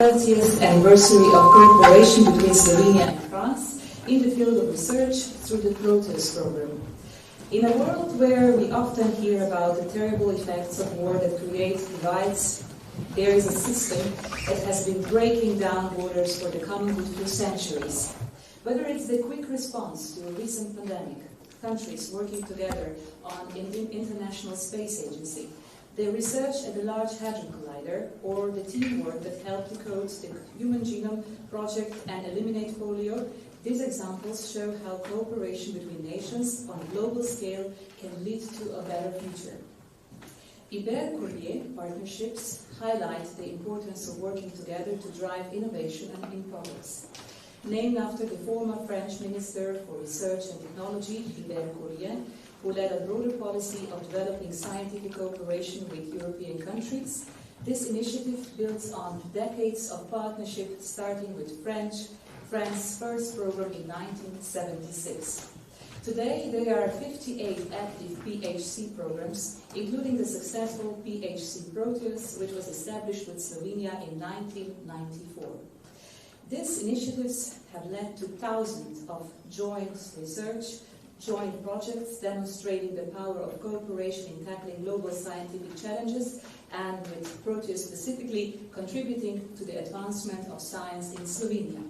30th anniversary of cooperation between Slovenia and France in the field of research through the Proteus program. In a world where we often hear about the terrible effects of war that create divides, there is a system that has been breaking down borders for the common good for centuries. Whether it's the quick response to a recent pandemic, countries working together on an international space agency, the research at the Large Hadron Collider, or the teamwork that helped decode the Human Genome Project and eliminate polio, these examples show how cooperation between nations on a global scale can lead to a better future. Iber-Courier partnerships highlight the importance of working together to drive innovation and in progress. Named after the former French Minister for Research and Technology, Iber-Courier, who led a broader policy of developing scientific cooperation with European countries, this initiative builds on decades of partnership starting with France's first program in 1976. Today, there are 58 active PHC programs, including the successful PHC Proteus, which was established with Slovenia in 1994. These initiatives have led to thousands of joint research, joint projects demonstrating the power of cooperation in tackling global scientific challenges, and with Proteus specifically contributing to the advancement of science in Slovenia.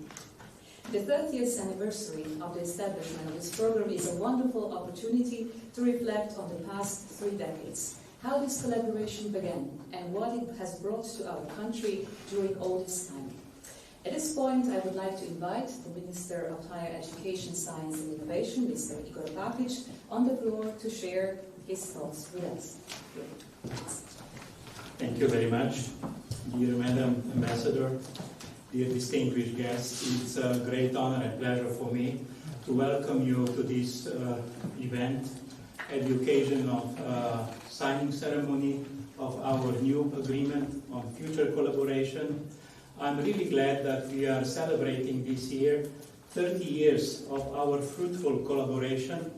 The 30th anniversary of the establishment of this program is a wonderful opportunity to reflect on the past 3 decades, how this collaboration began, and what it has brought to our country during all this time. At this point, I would like to invite the Minister of Higher Education, Science and Innovation, Mr. Igor Papic, on the floor to share his thoughts with us. Thank you very much, dear Madam Ambassador, dear distinguished guests. It's a great honor and pleasure for me to welcome you to this event at the occasion of signing ceremony of our new agreement on future collaboration. I'm really glad that we are celebrating this year 30 years of our fruitful collaboration.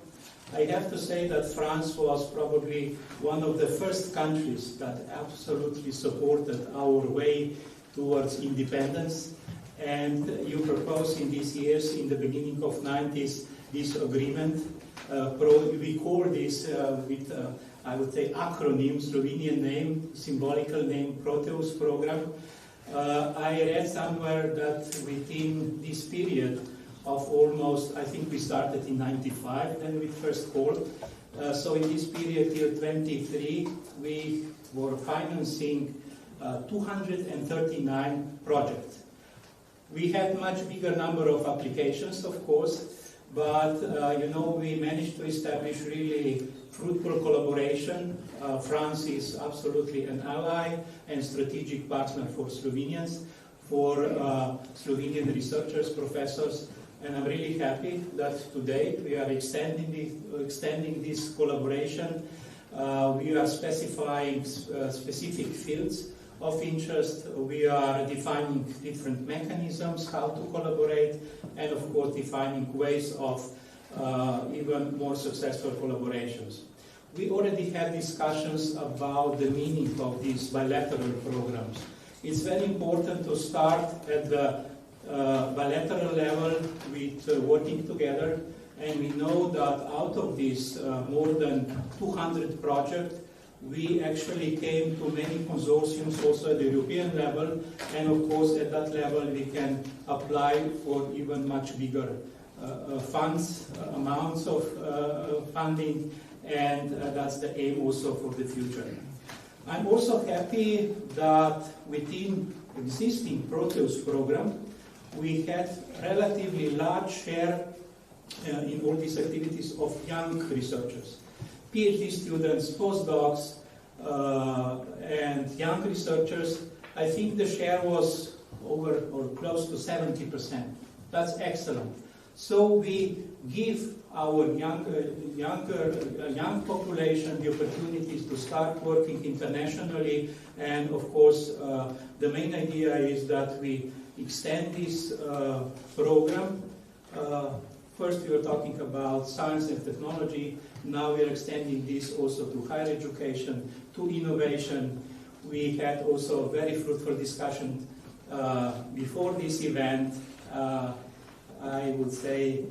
I have to say that France was probably one of the first countries that absolutely supported our way towards independence, and you proposed in these years, in the beginning of 90s, this agreement. We call this with, I would say, acronym, Slovenian name, symbolical name, Proteus program. I read somewhere that within this period of almost, I think we started in 95, then we first called. So in this period till 23, we were financing 239 projects. We had much bigger number of applications, of course, but we managed to establish really fruitful collaboration. France is absolutely an ally and strategic partner for Slovenians, for Slovenian researchers, professors, and I'm really happy that today we are extending this collaboration. We are specifying specific fields of interest. We are defining different mechanisms, how to collaborate, and of course defining ways of even more successful collaborations. We already had discussions about the meaning of these bilateral programs. It's very important to start at the bilateral level with working together, and we know that out of these more than 200 projects, we actually came to many consortiums also at the European level, and of course at that level we can apply for even much bigger amounts of funding, and that's the aim also for the future. I'm also happy that within existing Proteus program we had relatively large share in all these activities of young researchers. PhD students, postdocs, and young researchers. I think the share was over or close to 70%. That's excellent. So we give our young population the opportunities to start working internationally, and of course the main idea is that we extend this program. First we were talking about science and technology, now we are extending this also to higher education, to innovation. We had also a very fruitful discussion before this event, I would say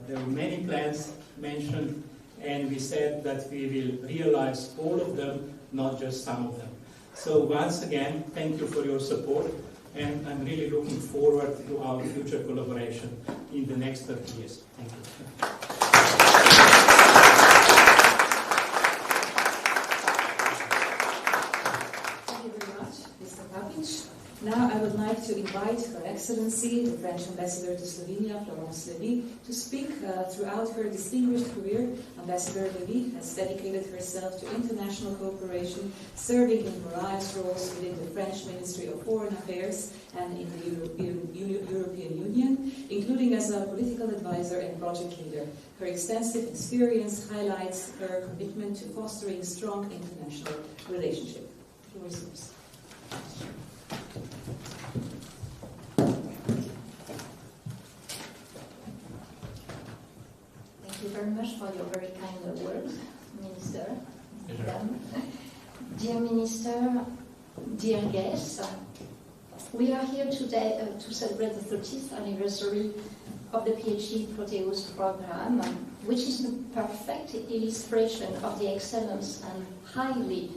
there were many plans mentioned, and we said that we will realize all of them, not just some of them. So once again, thank you for your support, and I'm really looking forward to our future collaboration in the next 30 years. Thank you. Thank you very much, Mr. Papic. Now I would like to invite Her Excellency, the French Ambassador to Slovenia, Florence Levy, to speak. Throughout her distinguished career, Ambassador Levy has dedicated herself to international cooperation, serving in various roles within the French Ministry of Foreign Affairs and in the European Union, including as a political advisor and project leader. Her extensive experience highlights her commitment to fostering strong international relationships. The floor is yours. Thank you very much for your very kind words, Minister. Dear Minister, dear guests, we are here today to celebrate the 30th anniversary of the PHC Proteus program, which is the perfect illustration of the excellence and highly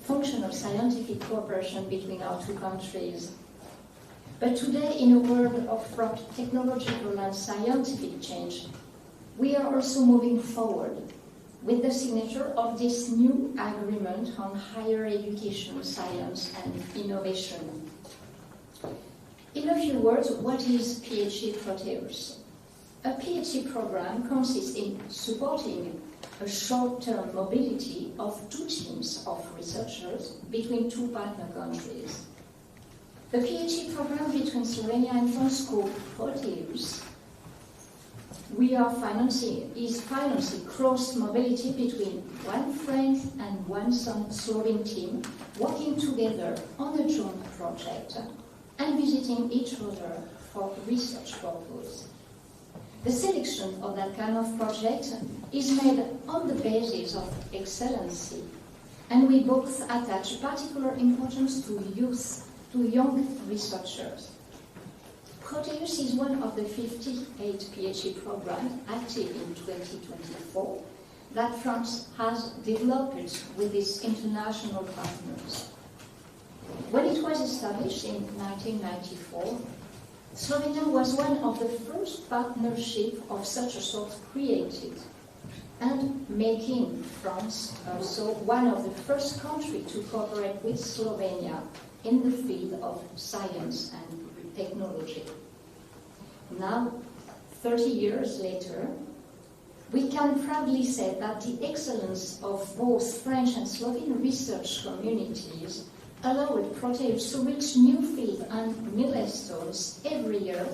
functional scientific cooperation between our two countries. But today, in a world of fraught technological and scientific change, we are also moving forward with the signature of this new agreement on higher education, science and innovation. In a few words, what is PHC Proteus? A PHC program consists in supporting a short-term mobility of two teams of researchers between two partner countries. The PHC program between Slovenia and France, called Proteus, is financing cross mobility between one French and one Slovene team working together on a joint project and visiting each other for research purposes. The selection of that kind of project is made on the basis of excellency, and we both attach particular importance to young researchers. Proteus is one of the 58 PHC programs active in 2024 that France has developed with its international partners. When it was established in 1994, Slovenia was one of the first partnerships of such a sort created, and making France also one of the first countries to cooperate with Slovenia in the field of science and technology. Now, 30 years later, we can proudly say that the excellence of both French and Slovene research communities allowed Proteus to reach new fields and milestones every year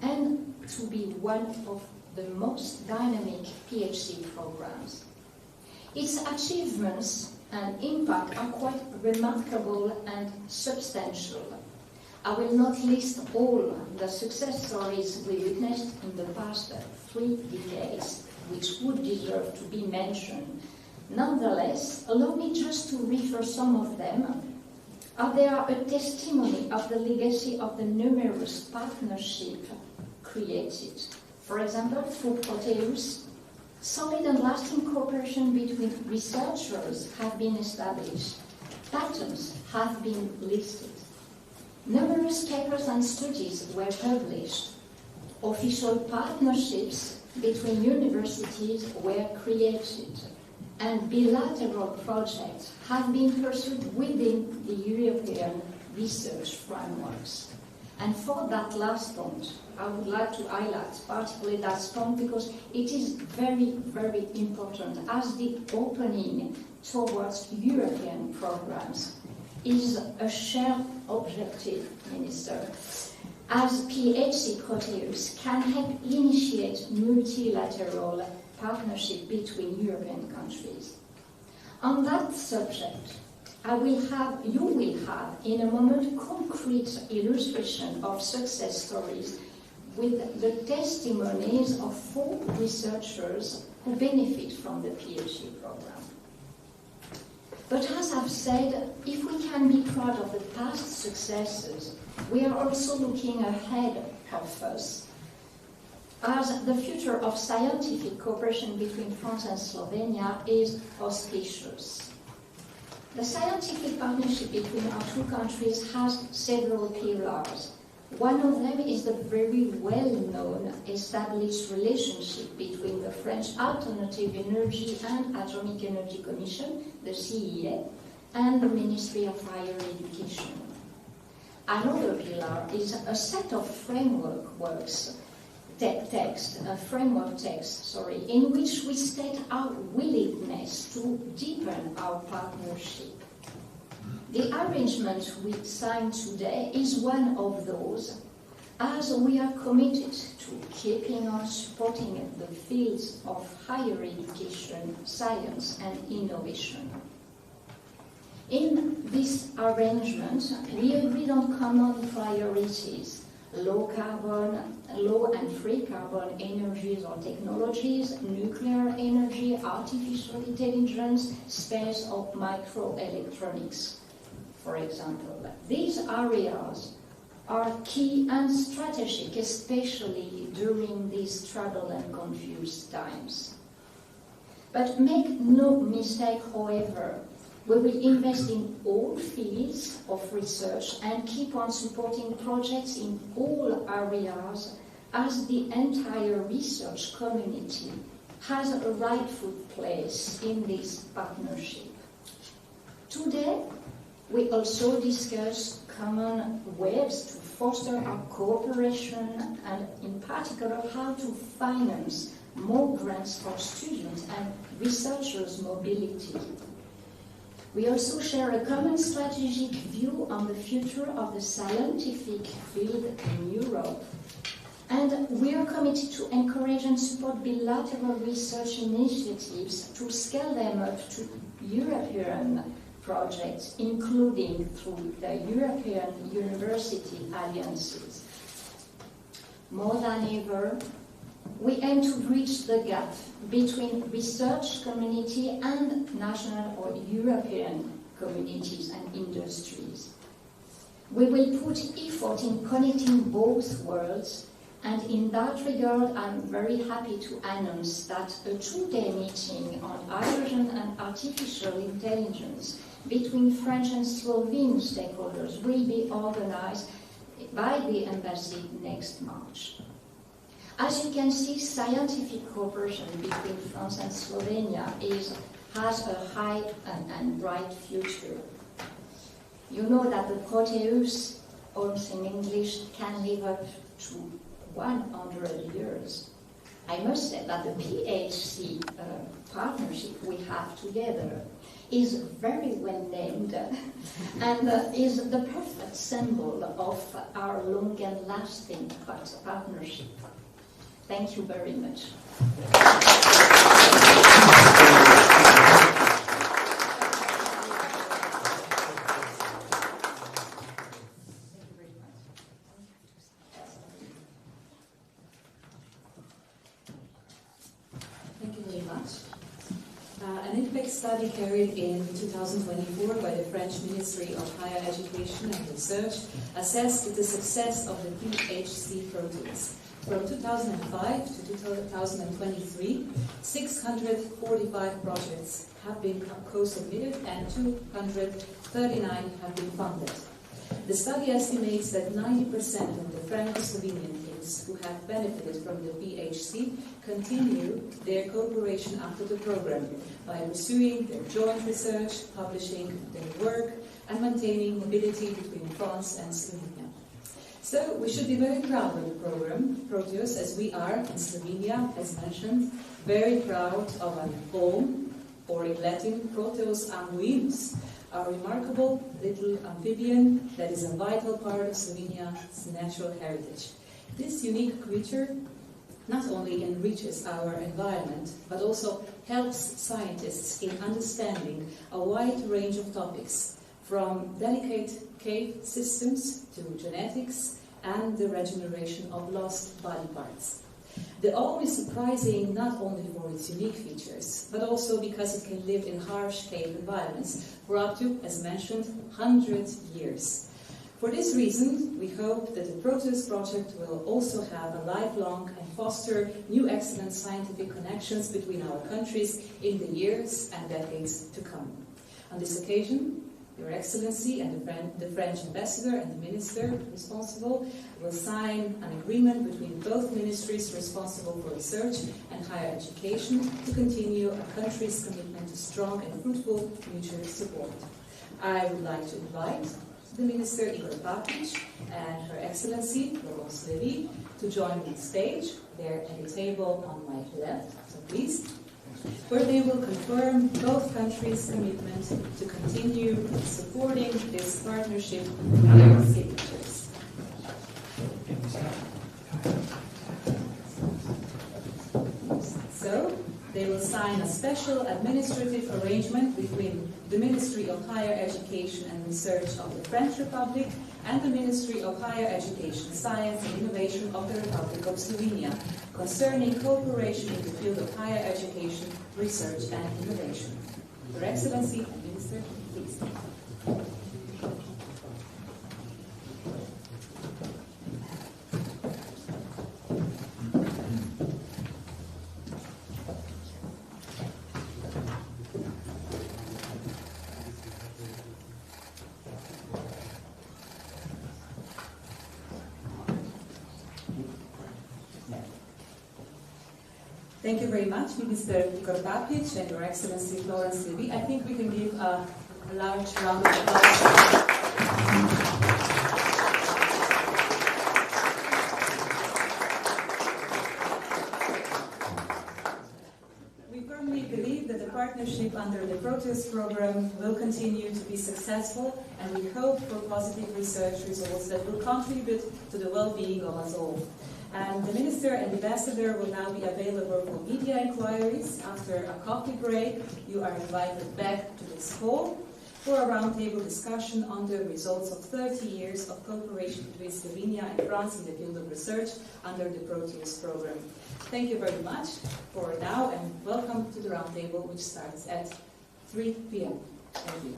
and to be one of the most dynamic PHC programs. Its achievements and impact are quite remarkable and substantial. I will not list all the success stories we witnessed in the past 3 decades, which would deserve to be mentioned. Nonetheless, allow me just to refer some of them. They are a testimony of the legacy of the numerous partnerships created. For example, through Proteus, solid and lasting cooperation between researchers have been established. Patents have been listed. Numerous papers and studies were published. Official partnerships between universities were created, and bilateral projects have been pursued within the European research frameworks. And for that last point, I would like to highlight particularly that point because it is very, very important as the opening towards European programs is a shared objective, Minister, as PHC Proteus can help initiate multilateral partnership between European countries. On that subject, you will have in a moment concrete illustration of success stories with the testimonies of 4 researchers who benefit from the PHC program. But as I've said, if we can be proud of the past successes, we are also looking ahead of us, as the future of scientific cooperation between France and Slovenia is auspicious. The scientific partnership between our two countries has several pillars. One of them is the very well-known established relationship between the French Alternative Energy and Atomic Energy Commission, the CEA, and the Ministry of Higher Education. Another pillar is a set of framework text, in which we state our willingness to deepen our partnership. The arrangement we signed today is one of those, as we are committed to keeping on supporting the fields of higher education, science and innovation. In this arrangement, we agreed on common priorities: low and free carbon energies or technologies, nuclear energy, artificial intelligence, space or microelectronics, for example. These areas are key and strategic, especially during these troubled and confused times. But make no mistake, however, we will invest in all fields of research and keep on supporting projects in all areas, as the entire research community has a rightful place in this partnership. Today, we also discuss common ways to foster our cooperation and, in particular, how to finance more grants for students and researchers' mobility. We also share a common strategic view on the future of the scientific field in Europe. And we are committed to encourage and support bilateral research initiatives to scale them up to European projects, including through the European University Alliances. More than ever, we aim to bridge the gap between research community and national or European communities and industries. We will put effort in connecting both worlds, and in that regard, I'm very happy to announce that a two-day meeting on hydrogen and artificial intelligence between French and Slovene stakeholders will be organized by the embassy next March. As you can see, scientific cooperation between France and Slovenia has a high and bright future. You know that the Proteus, also in English, can live up to 100 years. I must say that the PHC partnership we have together is very well named and is the perfect symbol of our long and lasting partnership. Thank you very much. Thank you very much. An impact study carried in 2024 by the French Ministry of Higher Education and Research assessed the success of the PHC Proteus. From 2005 to 2023, 645 projects have been co-submitted and 239 have been funded. The study estimates that 90% of the Franco-Slovenian teams who have benefited from the PHC continue their cooperation after the program by pursuing their joint research, publishing their work, and maintaining mobility between France and Slovenia. So we should be very proud of the program, Proteus, as we are in Slovenia, as mentioned, very proud of our home, or in Latin, Proteus anguinus, our remarkable little amphibian that is a vital part of Slovenia's natural heritage. This unique creature not only enriches our environment, but also helps scientists in understanding a wide range of topics, from delicate cave systems to genetics and the regeneration of lost body parts. The O is surprising not only for its unique features, but also because it can live in harsh cave environments for up to, as mentioned, 100 years. For this reason, we hope that the Proteus project will also have a lifelong and foster new excellent scientific connections between our countries in the years and decades to come. On this occasion, Your Excellency and the French ambassador and the minister responsible will sign an agreement between both ministries responsible for research and higher education to continue our country's commitment to strong and fruitful mutual support. I would like to invite the Minister Igor Papic and Her Excellency Florence Levy to join me on stage. They're at the table on my left, so please, where they will confirm both countries' commitment to continue supporting this partnership with their signatures. So, they will sign a special administrative arrangement between the Ministry of Higher Education and Research of the French Republic and the Ministry of Higher Education, Science and Innovation of the Republic of Slovenia concerning cooperation in the field of higher education, research and innovation. Your Excellency, Minister, please. Thank you very much, Minister Igor Papic and Your Excellency Florence Levy. I think we can give a large round of applause. We firmly believe that the partnership under the Proteus program will continue to be successful, and we hope for positive research results that will contribute to the well-being of us all. And the Minister and the Ambassador will now be available for media inquiries. After a coffee break, you are invited back to this hall for a roundtable discussion on the results of 30 years of cooperation between Slovenia and France in the field of research under the Proteus program. Thank you very much for now, and welcome to the roundtable, which starts at 3 p.m. Thank you.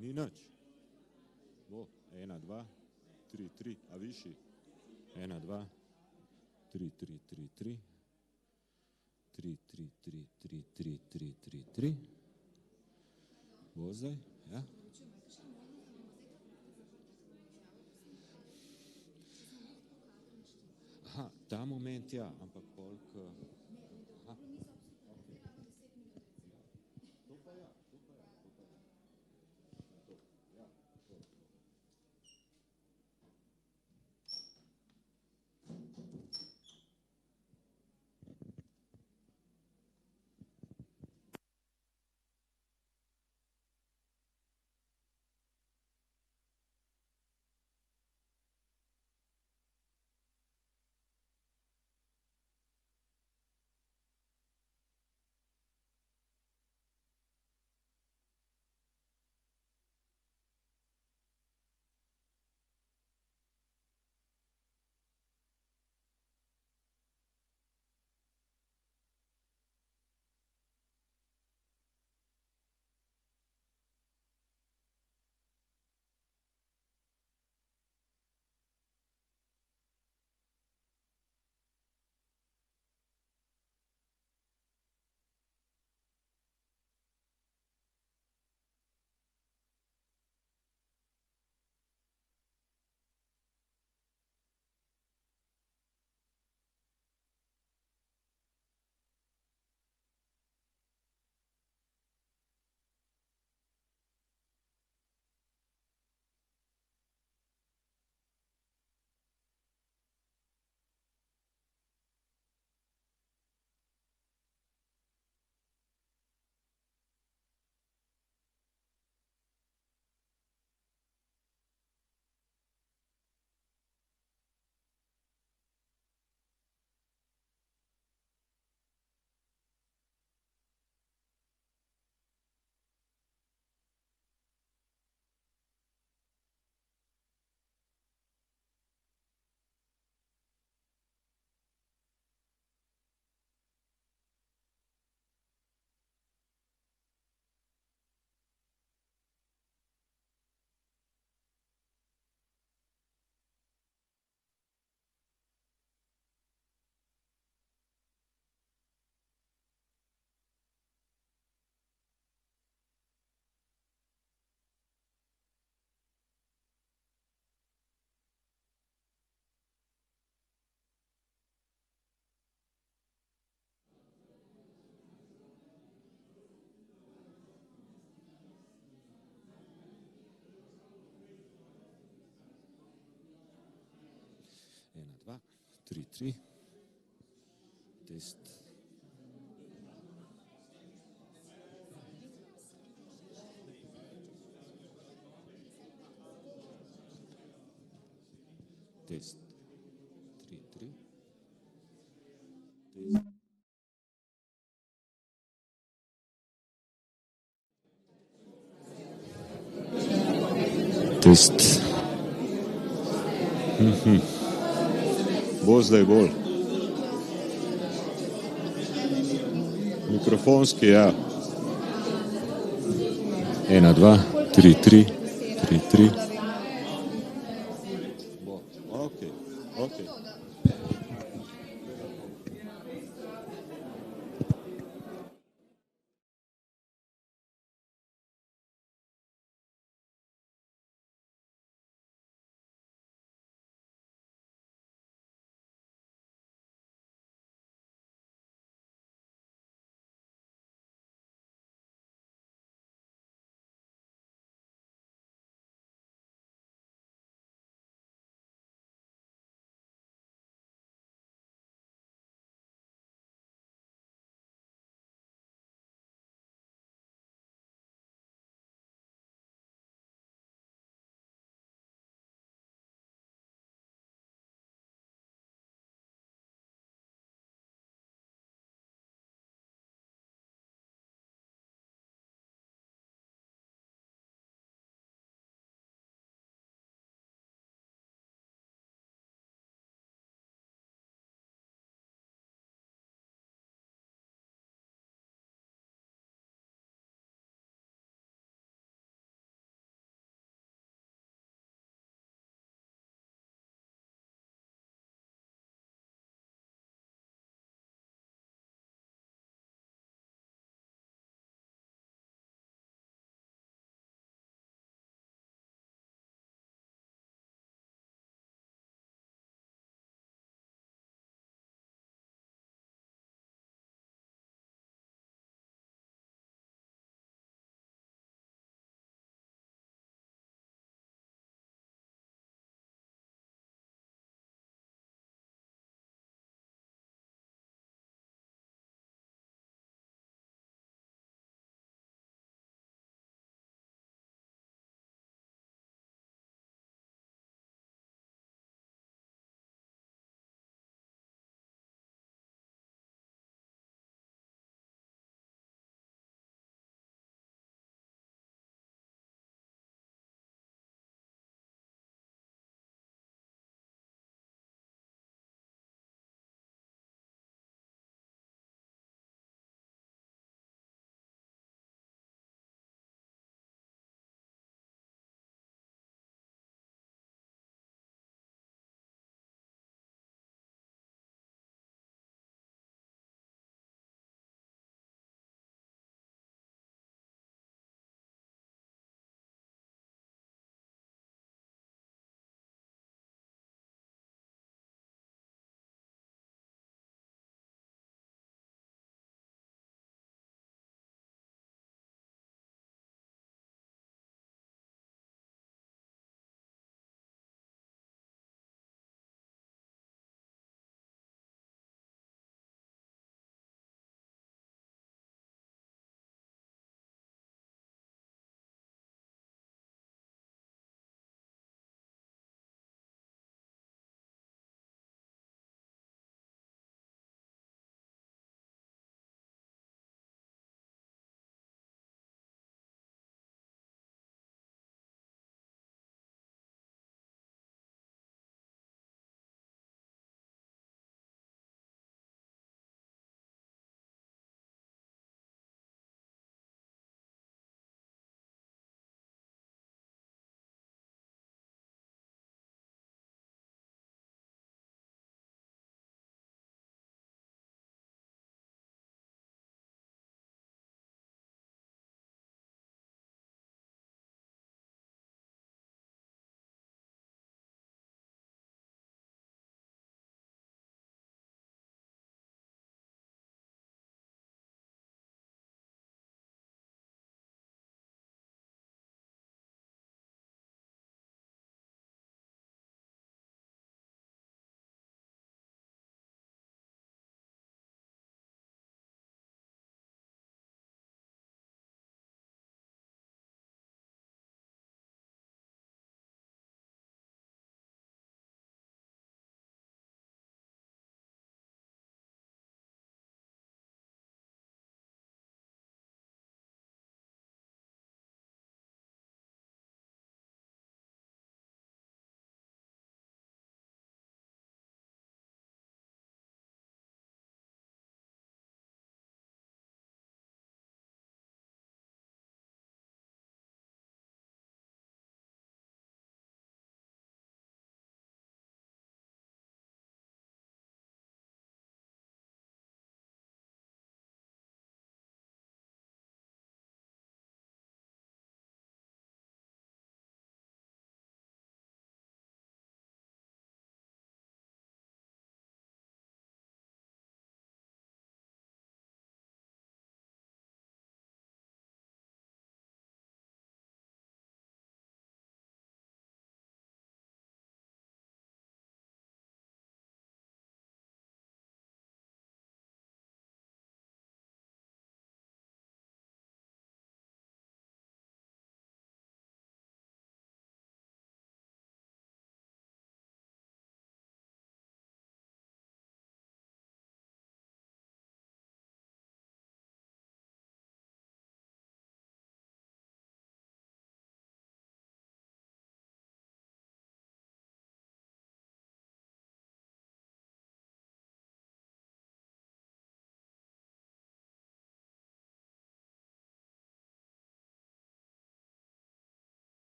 Ni nič. Bo, 1, 2, 3, 3, a višji. 1, 2, 3, 3, 3, 3. 3, 3, 3, 3, 3, 3, 3, 3. Bo zdaj, ja. Aha, ta moment ja, ampak koliko... Aha. To pa ja, to pa ja, to pa ja. To, ja, to. 1, 2, 3, 3. Test. Test. 3, 3. Test. Test. Bo zdaj bolj. Mikrofonski, ja. 1, 2, 3, 3, 3, 3. Bo, okej, okej.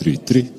3-3.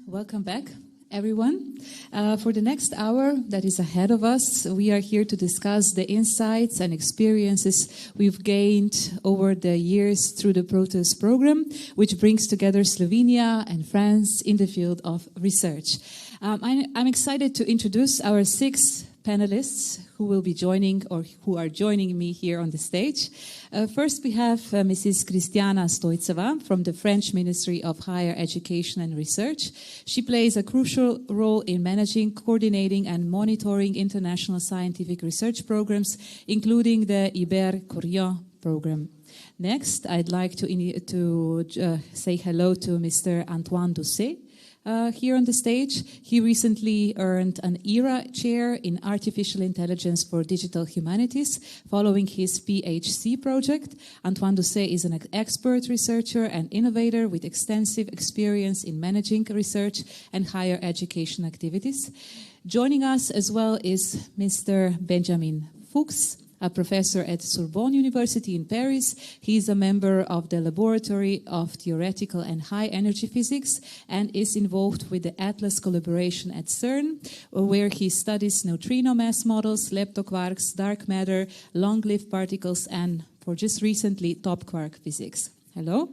Welcome back, everyone. For the next hour that is ahead of us, we are here to discuss the insights and experiences we've gained over the years through the Proteus program, which brings together Slovenia and France in the field of research. I'm excited to introduce our 6 panelists who will be joining or who are joining me here on the stage. First, we have Mrs. Kristiana Stojceva from the French Ministry of Higher Education and Research. She plays a crucial role in managing, coordinating and monitoring international scientific research programs, including the Iber-Corian program. Next, I'd like to say hello to Mr. Antoine Doucet. Here on the stage. He recently earned an ERA chair in Artificial Intelligence for Digital Humanities following his PHC project. Antoine Doucet is an expert researcher and innovator with extensive experience in managing research and higher education activities. Joining us as well is Mr. Benjamin Fuchs, a professor at Sorbonne University in Paris. He is a member of the Laboratory of Theoretical and High Energy Physics and is involved with the Atlas collaboration at CERN, where he studies neutrino mass models, leptoquarks, dark matter, long-lived particles, and, for just recently, top quark physics. Hello.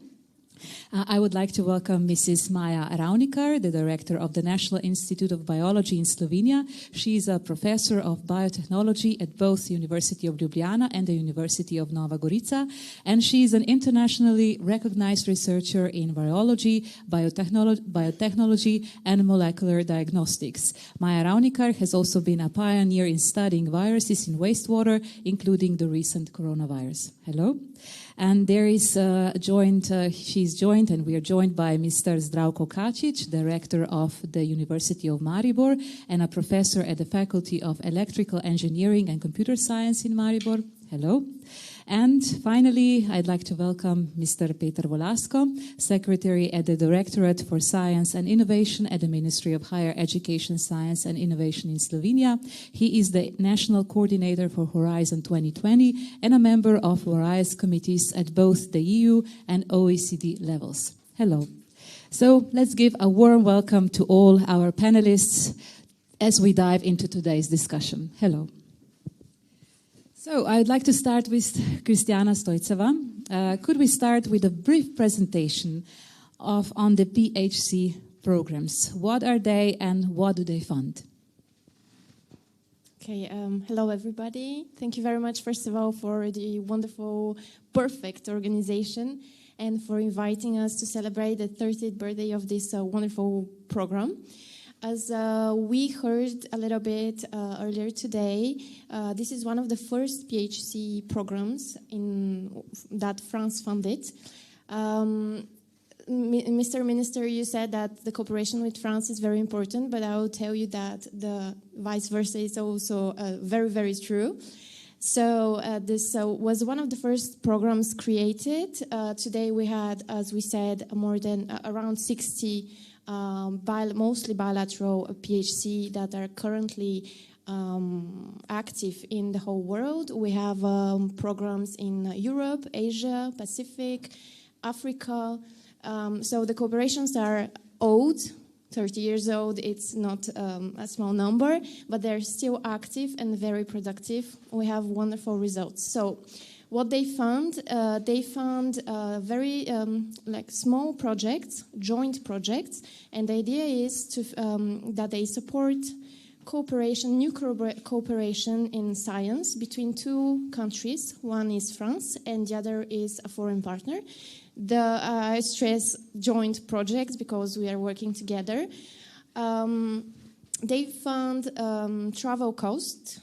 I would like to welcome Mrs. Maja Ravnikar, the director of the National Institute of Biology in Slovenia. She is a professor of biotechnology at both the University of Ljubljana and the University of Nova Gorica, and she is an internationally recognized researcher in virology, biotechnology, and molecular diagnostics. Maja Ravnikar has also been a pioneer in studying viruses in wastewater, including the recent coronavirus. Hello. And there is she's joined, and we are joined by Mr. Zdravko Kačić, director of the University of Maribor and a professor at the Faculty of Electrical Engineering and Computer Science in Maribor. Hello. And finally, I'd like to welcome Mr. Peter Volasko, Secretary at the Directorate for Science and Innovation at the Ministry of Higher Education, Science and Innovation in Slovenia. He is the National Coordinator for Horizon 2020 and a member of various committees at both the EU and OECD levels. Hello. So let's give a warm welcome to all our panelists as we dive into today's discussion. Hello. So I'd like to start with Kristiana Stojceva. Could we start with a brief presentation on the PHC programs? What are they and what do they fund? Okay, hello everybody. Thank you very much, first of all, for the wonderful, perfect organization and for inviting us to celebrate the 30th birthday of this wonderful program. As we heard a little bit earlier today, this is one of the first PHC programs that France funded. Mr. Minister, you said that the cooperation with France is very important, but I will tell you that the vice versa is also very, very true. So this was one of the first programs created. Today we had, as we said, more than around 60 mostly bilateral PHC that are currently active in the whole world. We have programs in Europe, Asia, Pacific, Africa. So the cooperations are old, 30 years old. It's not a small number, but they're still active and very productive. We have wonderful results. So what they fund very small projects, joint projects, and the idea is that they support cooperation, new cooperation in science between 2 countries. One is France and the other is a foreign partner. I stress joint projects because we are working together. They fund travel costs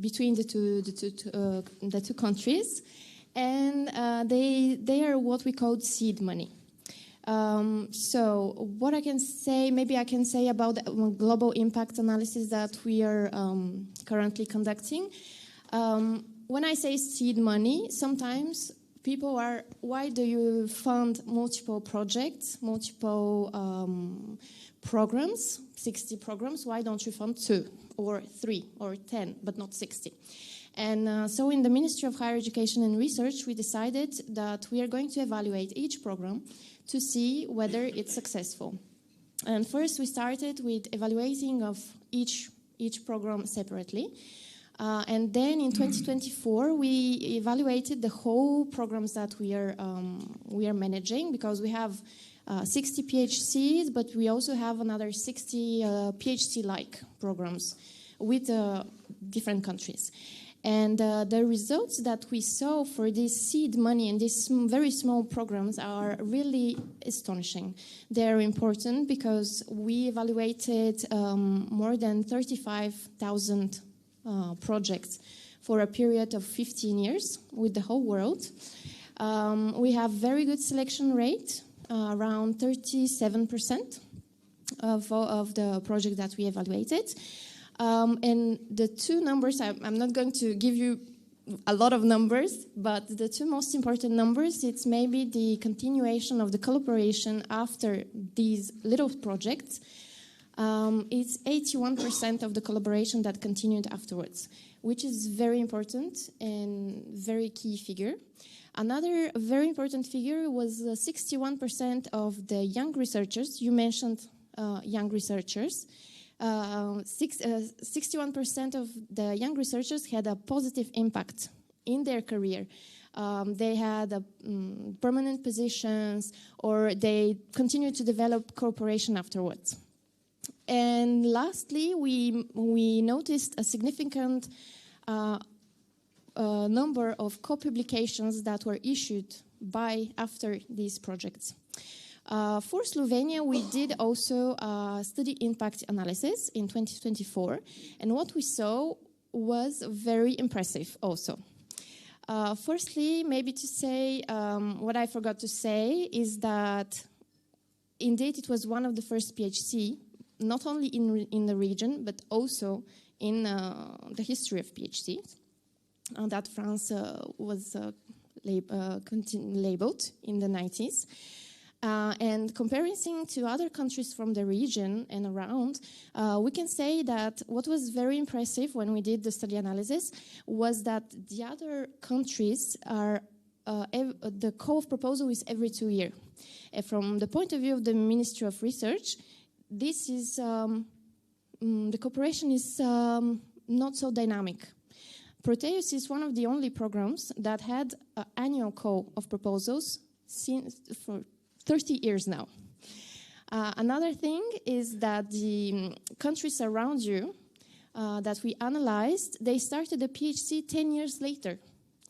between the two countries, and they are what we call seed money. So what I can say, maybe I can say about the global impact analysis that we are currently conducting. When I say seed money, sometimes people are, why do you fund multiple projects, multiple programs, 60 programs? Why don't you fund 2 or 3 or 10, but not 60? And so in the Ministry of Higher Education and Research, we decided that we are going to evaluate each program to see whether it's successful. And first we started with evaluating of each program separately. And then in 2024, we evaluated the whole programs that we are managing, because we have 60 PHCs, but we also have another 60 PHC-like programs with different countries. And the results that we saw for this seed money and these very small programs are really astonishing. They're important because we evaluated more than 35,000 projects for a period of 15 years with the whole world. We have very good selection rate, around 37% of the project that we evaluated. And the two numbers, I'm not going to give you a lot of numbers, but the two most important numbers, it's maybe the continuation of the collaboration after these little projects. It's 81% of the collaboration that continued afterwards, which is very important and very key figure. Another very important figure was 61% of the young researchers. You mentioned young researchers. 61% of the young researchers had a positive impact in their career. They had permanent positions, or they continued to develop cooperation afterwards. And lastly, we noticed a significant number of co-publications that were issued after these projects. For Slovenia, we did also study impact analysis in 2024, and what we saw was very impressive also. Firstly, maybe to say, what I forgot to say is that indeed it was one of the first PHC, not only in the region, but also in the history of PHC, that France was labeled in the 90s. And comparing to other countries from the region and around, we can say that what was very impressive when we did the study analysis was that the other countries are, the call of proposal is every 2 years. From the point of view of the Ministry of Research, this is, the cooperation is not so dynamic. Proteus is one of the only programs that had an annual call of proposals for 30 years now. Another thing is that the countries around you that we analyzed, they started the PHC 10 years later.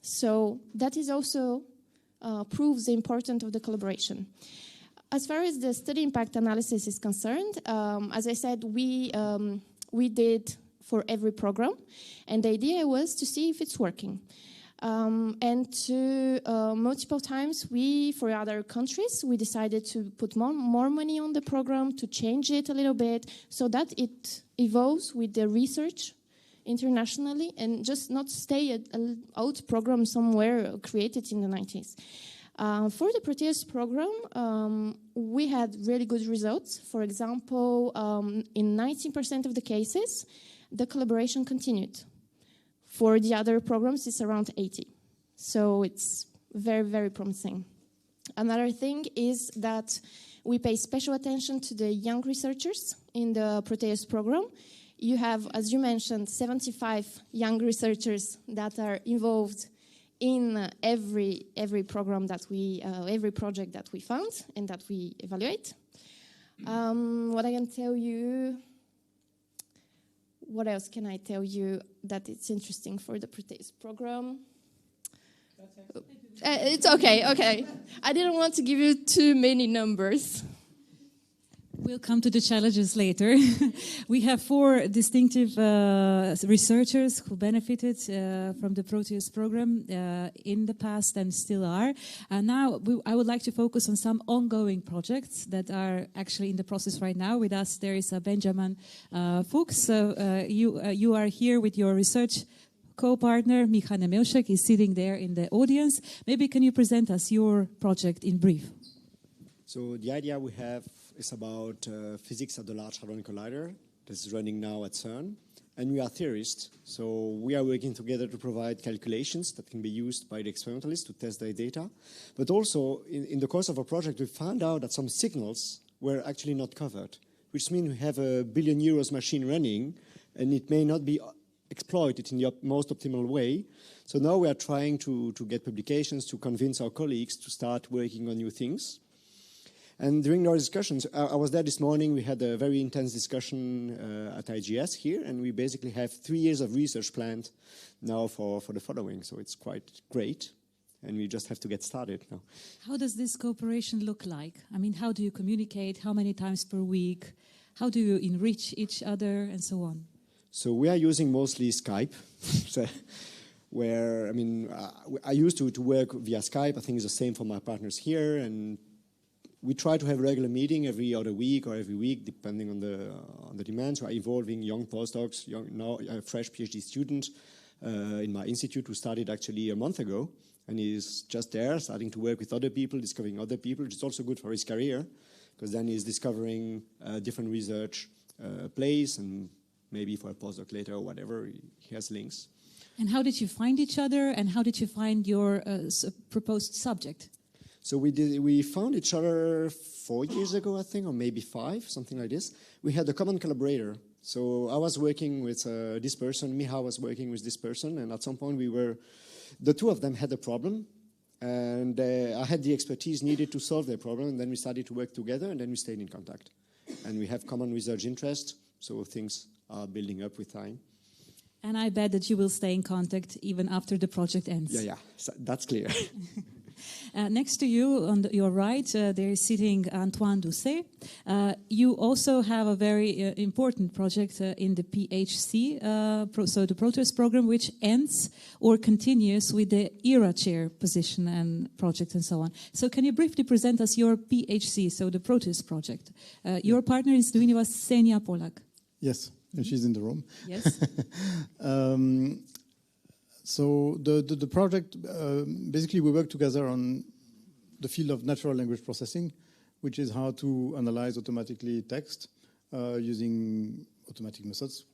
So that is also proves the importance of the collaboration. As far as the study impact analysis is concerned, as I said, we did for every program, and the idea was to see if it's working. And to multiple times, for other countries, we decided to put more money on the program, to change it a little bit, so that it evolves with the research internationally and just not stay an old program somewhere created in the 90s. For the Proteus program, we had really good results. For example, in 19% of the cases, the collaboration continued. For the other programs, it's around 80. So it's very, very promising. Another thing is that we pay special attention to the young researchers in the Proteus program. You have, as you mentioned, 75 young researchers that are involved in every program that every project that we found and that we evaluate. What I can tell you... What else can I tell you that it's interesting for the Proteus program? It's okay. I didn't want to give you too many numbers. We'll come to the challenges later. We have 4 distinctive researchers who benefited from the Proteus program in the past and still are. And now I would like to focus on some ongoing projects that are actually in the process right now. With us there is Benjamin Fuchs. So you are here with your research co-partner, Micha Nemelšek, is sitting there in the audience. Maybe can you present us your project in brief? So the idea we have is about physics at the Large Hadron Collider. This is running now at CERN. and we are theorists. So we are working together to provide calculations that can be used by the experimentalists to test their data. But also, in the course of our project, we found out that some signals were actually not covered, which means we have a €1 billion machine running, and it may not be exploited in the most optimal way. So now we are trying to get publications to convince our colleagues to start working on new things. And during our discussions, I was there this morning, we had a very intense discussion at IGS here, and we basically have 3 years of research planned now for the following, so it's quite great, and we just have to get started now. How does this cooperation look like? I mean, how do you communicate? How many times per week? How do you enrich each other, and so on? So we are using mostly Skype, so where, I mean, I used to work via Skype. I think it's the same for my partners here, and we try to have a regular meeting every other week or every week, depending on the demands. We are involving young postdocs, now a fresh PhD student in my institute who started actually a month ago, and he's just there, starting to work with other people, discovering other people, which is also good for his career, because then he's discovering different research place, and maybe for a postdoc later or whatever, he has links. And how did you find each other, and how did you find your proposed subject? So we found each other 4 years ago, I think, or maybe 5, something like this. We had a common collaborator. So I was working with this person, Miha was working with this person, and at some point the two of them had a problem, and I had the expertise needed to solve their problem, and then we started to work together, and then we stayed in contact. And we have common research interests, so things are building up with time. And I bet that you will stay in contact even after the project ends. Yeah, so that's clear. Next to you, on your right, there is sitting Antoine Doucet. You also have a very important project in the PHC, so the Proteus program, which ends or continues with the ERA chair position and project and so on. So can you briefly present us your PHC, so the Proteus project? Your partner is doing was Ksenia Polak. Yes, and she's in the room. Yes. So the project, basically we work together on the field of natural language processing, which is how to analyze automatically text using automatic methods,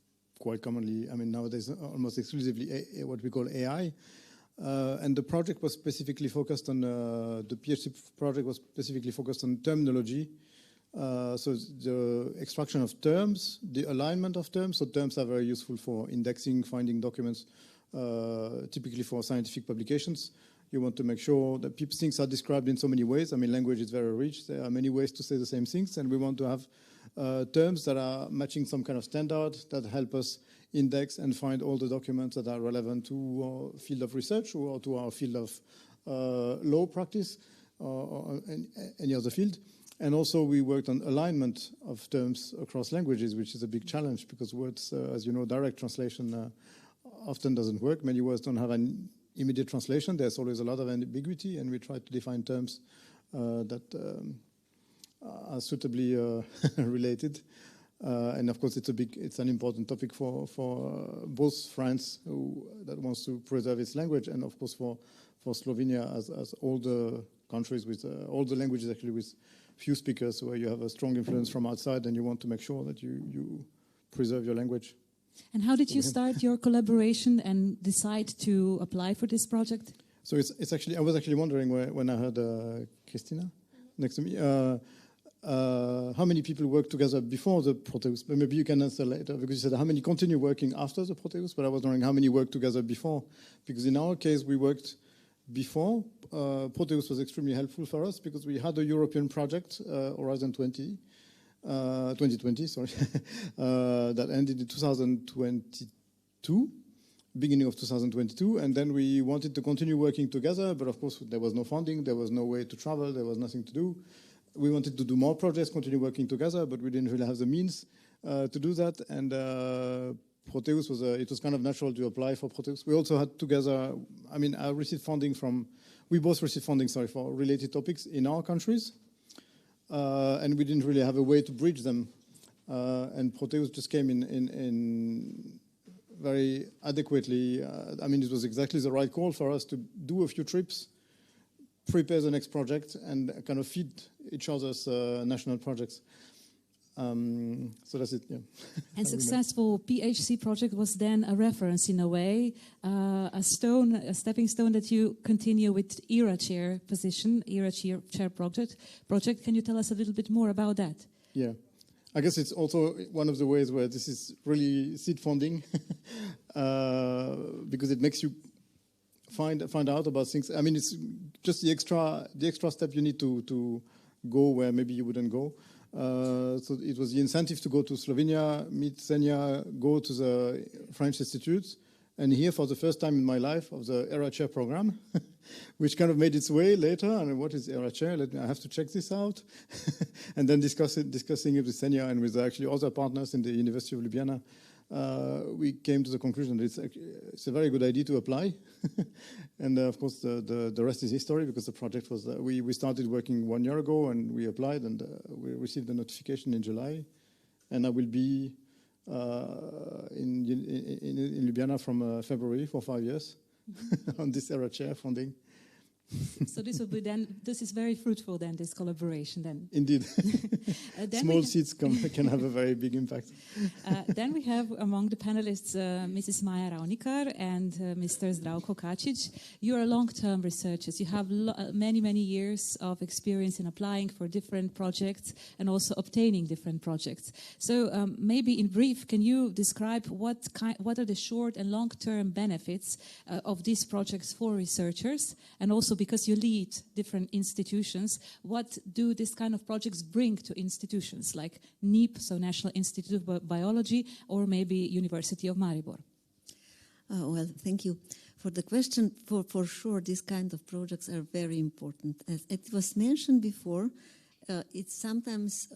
quite commonly, I mean nowadays almost exclusively what we call AI. And the project was specifically focused on, the PHC project was specifically focused on terminology. So the extraction of terms, the alignment of terms, so terms are very useful for indexing, finding documents, typically for scientific publications. You want to make sure that things are described in so many ways. I mean, language is very rich. There are many ways to say the same things, and we want to have terms that are matching some kind of standard that help us index and find all the documents that are relevant to our field of research or to our field of law practice or any other field. And also we worked on alignment of terms across languages, which is a big challenge because words, as you know, direct translation often doesn't work. Many words don't have an immediate translation. There's always a lot of ambiguity, and we try to define terms that are suitably related. And of course, it's an important topic for both France, that wants to preserve its language, and of course for Slovenia as all the countries with all the languages actually with few speakers, where you have a strong influence from outside, and you want to make sure that you preserve your language. And how did you start your collaboration and decide to apply for this project? So it's actually, I was actually wondering when I heard Christina next to me, how many people worked together before the Proteus? But maybe you can answer later, because you said how many continue working after the Proteus, but I was wondering how many worked together before, because in our case we worked before. Proteus was extremely helpful for us because we had a European project, Horizon 2020, that ended in 2022, beginning of 2022, and then we wanted to continue working together, but of course there was no funding, there was no way to travel, there was nothing to do. We wanted to do more projects, continue working together, but we didn't really have the means to do that, and Proteus it was kind of natural to apply for Proteus. We also had together, I mean, we both received funding, for related topics in our countries, and we didn't really have a way to bridge them. And Proteus just came in very adequately. I mean, it was exactly the right call for us to do a few trips, prepare the next project, and kind of feed each other's national projects. So that's it, yeah. And successful PHC project was then a reference in a way, a stepping stone that you continue with ERA chair position, ERA chair project. Can you tell us a little bit more about that? Yeah, I guess it's also one of the ways where this is really seed funding, because it makes you find out about things. I mean, it's just the extra step you need to go where maybe you wouldn't go. So it was the incentive to go to Slovenia, meet Senja, go to the French institutes, and here for the first time in my life of the ERA chair program, which kind of made its way later. And what is ERA chair? I have to check this out. And then discussing it with Senja and with actually other partners in the University of Ljubljana, we came to the conclusion that it's a very good idea to apply. And of course, the rest is history, because the project was, we started working 1 year ago and we applied, and we received a notification in July. And I will be in Ljubljana from February for 5 years on this ERA chair funding. So this will be then. This is very fruitful then. This collaboration then. Indeed, small seeds can have a very big impact. Then we have among the panelists Mrs. Maja Ravnikar and Mr. Zdravko Kačić. You are long-term researchers. You have many years of experience in applying for different projects and also obtaining different projects. So maybe in brief, can you describe what are the short and long-term benefits of these projects for researchers, and also because you lead different institutions, what do this kind of projects bring to institutions like NIP, so National Institute of Biology, or maybe University of Maribor? Well, thank you for the question. For sure, these kind of projects are very important. As it was mentioned before, it sometimes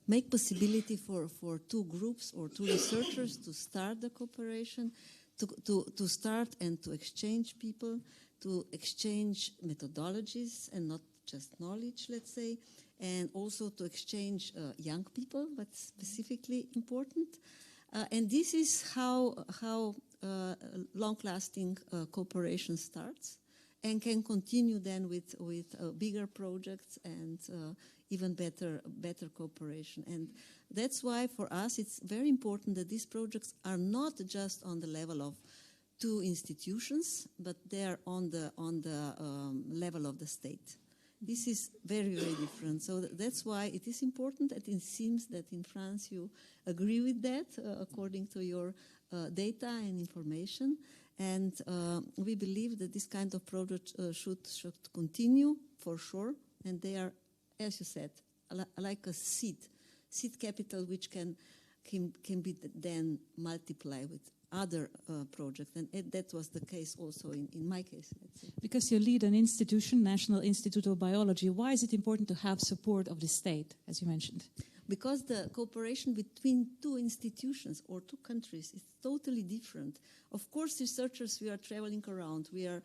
make possibility for two groups or two researchers to start the cooperation, to start and to exchange people, to exchange methodologies and not just knowledge, let's say, and also to exchange young people, what's specifically important. And this is how long-lasting cooperation starts and can continue then with bigger projects and even better cooperation. And that's why for us it's very important that these projects are not just on the level of two institutions, but they are on the level of the state. This is very different. So that's why it is important, and it seems that in France you agree with that, according to your data and information. And we believe that this kind of project should continue for sure. And they are, as you said, like a seed capital, which can be then multiplied with other projects, and that was the case also in my case. Let's say. Because you lead an institution, National Institute of Biology, why is it important to have support of the state, as you mentioned? Because the cooperation between two institutions or two countries is totally different. Of course, researchers, we are traveling around, we are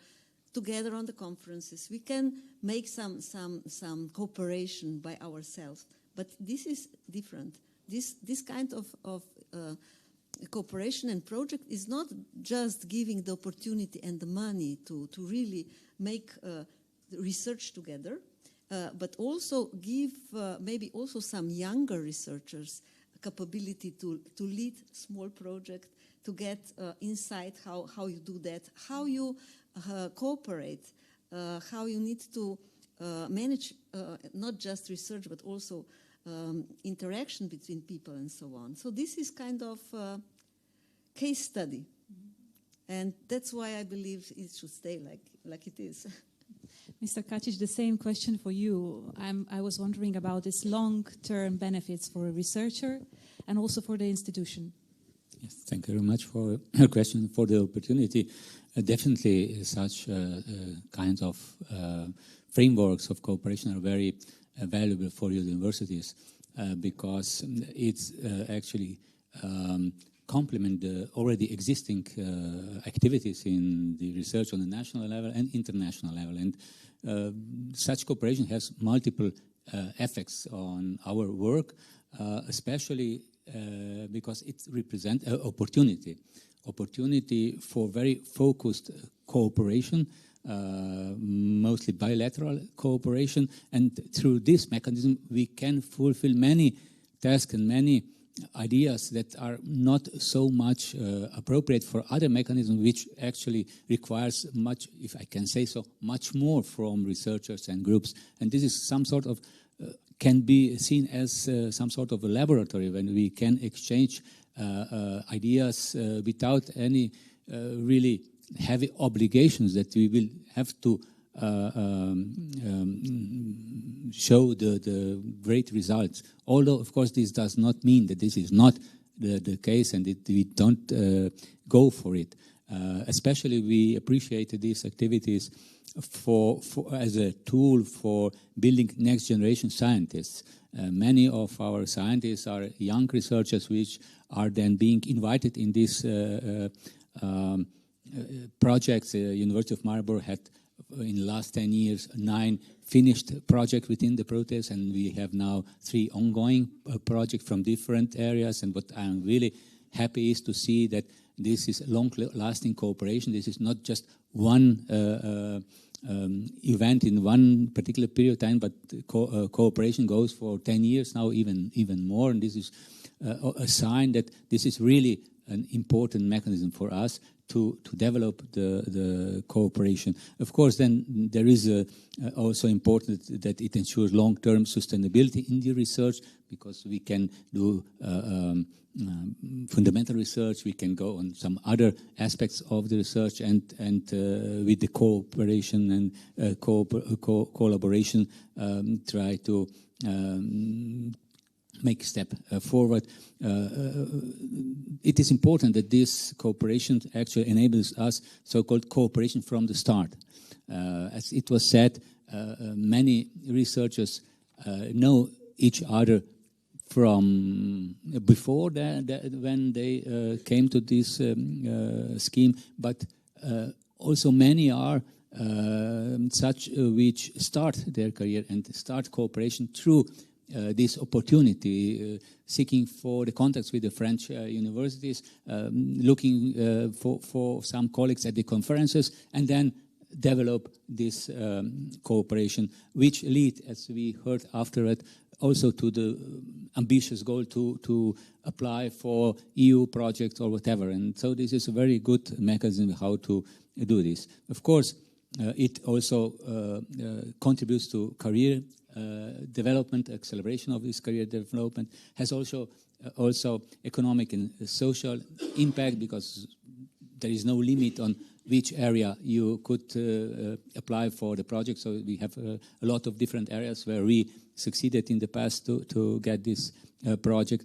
together on the conferences, we can make some cooperation by ourselves, but this is different. This kind of cooperation and project is not just giving the opportunity and the money to really make research together, but also give maybe also some younger researchers capability to lead small project, to get insight how you do that, how you cooperate, how you need to manage not just research but also interaction between people and so on. So this is kind of case study, and that's why I believe it should stay like it is. Mr. Kačić, the same question for you. I was wondering about this long-term benefits for a researcher and also for the institution. Yes, thank you very much for your question, for the opportunity. Definitely such kinds of frameworks of cooperation are very valuable for universities because it's actually complement the already existing activities in the research on the national level and international level. And such cooperation has multiple effects on our work, especially because it represents an opportunity for very focused cooperation, mostly bilateral cooperation, and through this mechanism we can fulfill many tasks and many ideas that are not so much appropriate for other mechanisms, which actually requires much, if I can say so, much more from researchers and groups. And this is some sort of, can be seen as some sort of a laboratory when we can exchange ideas without any really heavy obligations that we will have to show the great results. Although, of course, this does not mean that this is not the case and we don't go for it. Especially we appreciate these activities for as a tool for building next generation scientists. Many of our scientists are young researchers which are then being invited in these projects. University of Marburg had in the last 10 years 9 finished projects within the Proteus, and we have now 3 ongoing projects from different areas. And what I'm really happy is to see that this is long-lasting cooperation. This is not just one event in one particular period of time, but cooperation goes for 10 years now, even more. And this is a sign that this is really an important mechanism for us to develop the cooperation. Of course, then there is also important that it ensures long-term sustainability in the research, because we can do fundamental research, we can go on some other aspects of the research, and with the cooperation and collaboration try to make a step forward. It is important that this cooperation actually enables us so-called cooperation from the start. As it was said, many researchers know each other from before when they came to this scheme, but also many are such which start their career and start cooperation through this opportunity, seeking for the contacts with the French universities, looking for some colleagues at the conferences, and then develop this cooperation, which lead, as we heard after it, also to the ambitious goal to apply for EU projects or whatever. And so this is a very good mechanism how to do this. Of course, it also contributes to career development, acceleration of this career development, has also economic and social impact, because there is no limit on which area you could apply for the project. So we have a lot of different areas where we succeeded in the past to get this project.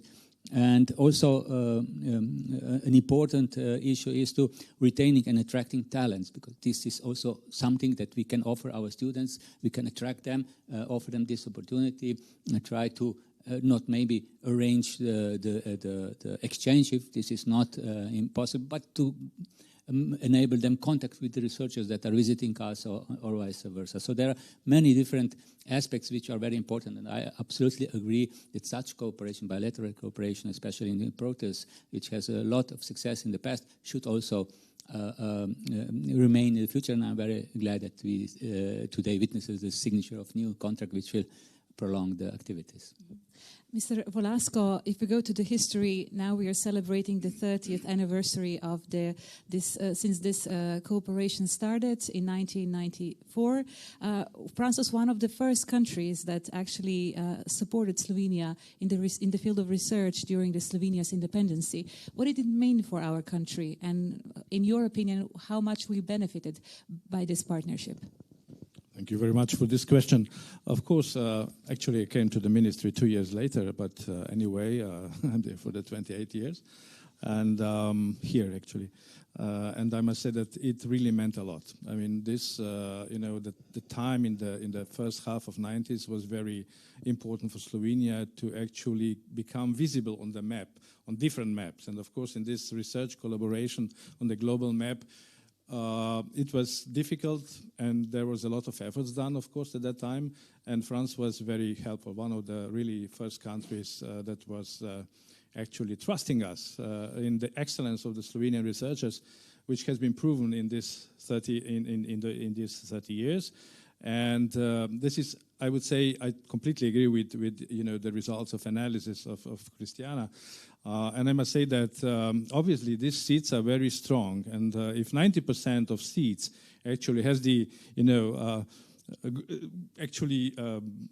And also an important issue is to retaining and attracting talents, because this is also something that we can offer our students. We can attract them, offer them this opportunity, and try to not maybe arrange the exchange if this is not impossible, but to enable them contact with the researchers that are visiting us, or vice versa. So there are many different aspects which are very important, and I absolutely agree that such cooperation, bilateral cooperation, especially in the Proteus, which has a lot of success in the past, should also remain in the future. And I'm very glad that we today witnesses the signature of new contract which will prolong the activities. Mr. Volasco, if we go to the history, now we are celebrating the 30th anniversary of since this cooperation started in 1994. France was one of the first countries that actually supported Slovenia in the field of research during the Slovenia's independency. What did it mean for our country? And in your opinion, how much we benefited by this partnership? Thank you very much for this question. Of course, actually I came to the ministry 2 years later, but anyway, I'm there for the 28 years, and here actually. And I must say that it really meant a lot. I mean, this, the time in the first half of 90s was very important for Slovenia to actually become visible on the map, on different maps. And of course, in this research collaboration on the global map, it was difficult, and there was a lot of efforts done, of course, at that time, and France was very helpful, one of the really first countries that was actually trusting us in the excellence of the Slovenian researchers, which has been proven in this 30 years. And this is, I would say, I completely agree with the results of analysis of Christiana. And I must say that obviously these seeds are very strong. And if 90% of seeds actually has the,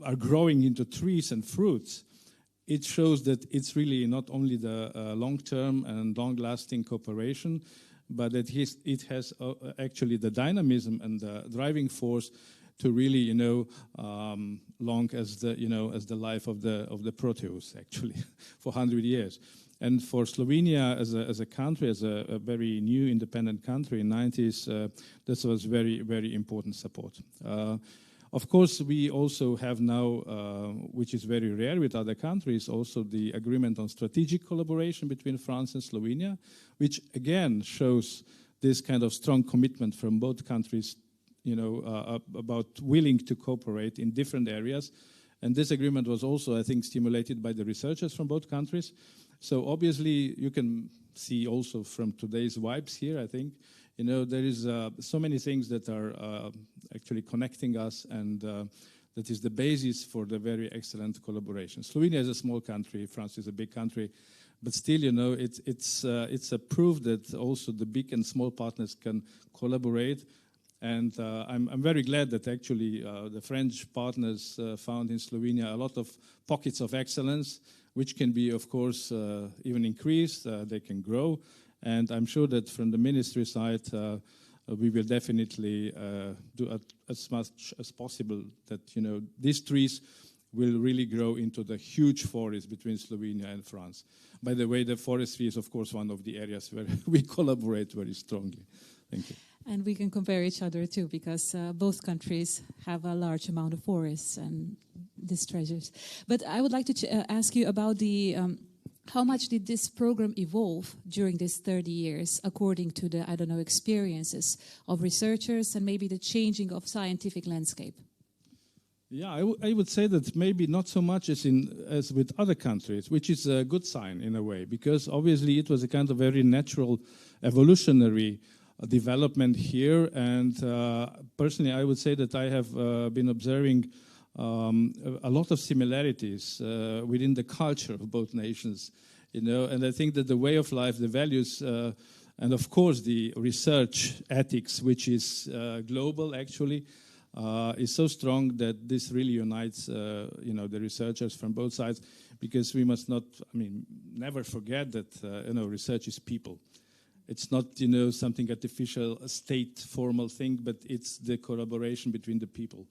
are growing into trees and fruits, it shows that it's really not only the long-term and long-lasting cooperation, but that it has actually the dynamism and the driving force to really, long as the life of the Proteus, actually, for 100 years. And for Slovenia as a country, as a very new independent country in the 90s, this was very, very important support. Of course, we also have now, which is very rare with other countries, also the agreement on strategic collaboration between France and Slovenia, which again shows this kind of strong commitment from both countries, about willing to cooperate in different areas. And this agreement was also, I think, stimulated by the researchers from both countries. So obviously, you can see also from today's vibes here, I think, there is so many things that are actually connecting us, and that is the basis for the very excellent collaboration. Slovenia is a small country, France is a big country, but still, it's a proof that also the big and small partners can collaborate. And I'm very glad that actually the French partners found in Slovenia a lot of pockets of excellence, which can be, of course, even increased. They can grow. And I'm sure that from the ministry side, we will definitely do as much as possible that, these trees will really grow into the huge forest between Slovenia and France. By the way, the forestry is, of course, one of the areas where we collaborate very strongly. Thank you. And we can compare each other too, because both countries have a large amount of forests and these treasures. But I would like to ask you about the how much did this program evolve during these 30 years, according to the, experiences of researchers and maybe the changing of scientific landscape? Yeah, I would say that maybe not so much as with other countries, which is a good sign in a way, because obviously it was a kind of very natural, evolutionary development here. And personally, I would say that I have been observing a lot of similarities within the culture of both nations, and I think that the way of life, the values, and of course the research ethics, which is global actually, is so strong that this really unites, the researchers from both sides, because we must not, never forget that, research is people. It's not, something artificial, a state formal thing, but it's the collaboration between the people.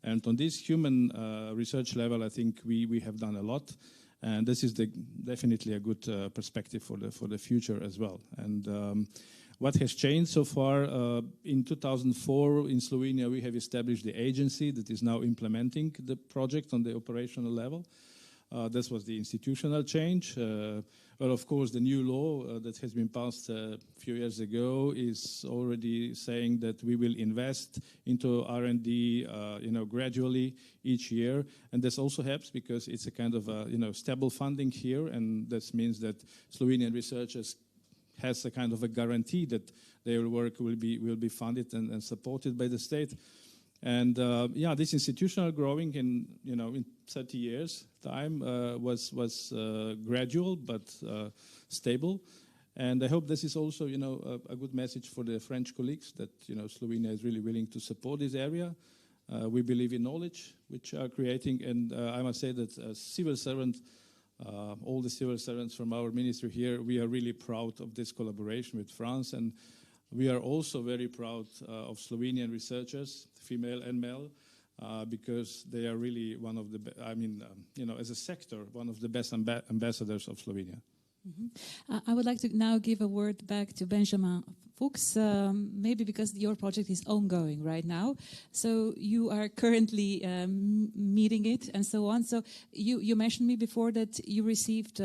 And on this human research level, I think we have done a lot, and this is definitely a good perspective for the future as well. And what has changed so far? In 2004, in Slovenia, we have established the agency that is now implementing the project on the operational level. This was the institutional change. Well, of course, the new law that has been passed a few years ago is already saying that we will invest into R&D, gradually each year, and this also helps because it's a kind of stable funding here, and this means that Slovenian researchers has a kind of a guarantee that their work will be funded and supported by the state. And this institutional growing in 30 years time was gradual but stable, and I hope this is also a good message for the French colleagues that Slovenia is really willing to support this area. We believe in knowledge which are creating, and I must say that as civil servant, all the civil servants from our ministry here, we are really proud of this collaboration with France, and we are also very proud of Slovenian researchers, female and male, because they are really one of the, as a sector, one of the best ambassadors of Slovenia. Mm-hmm. I would like to now give a word back to Benjamin Fuchs, maybe because your project is ongoing right now. So you are currently meeting it and so on. So you mentioned me before that you received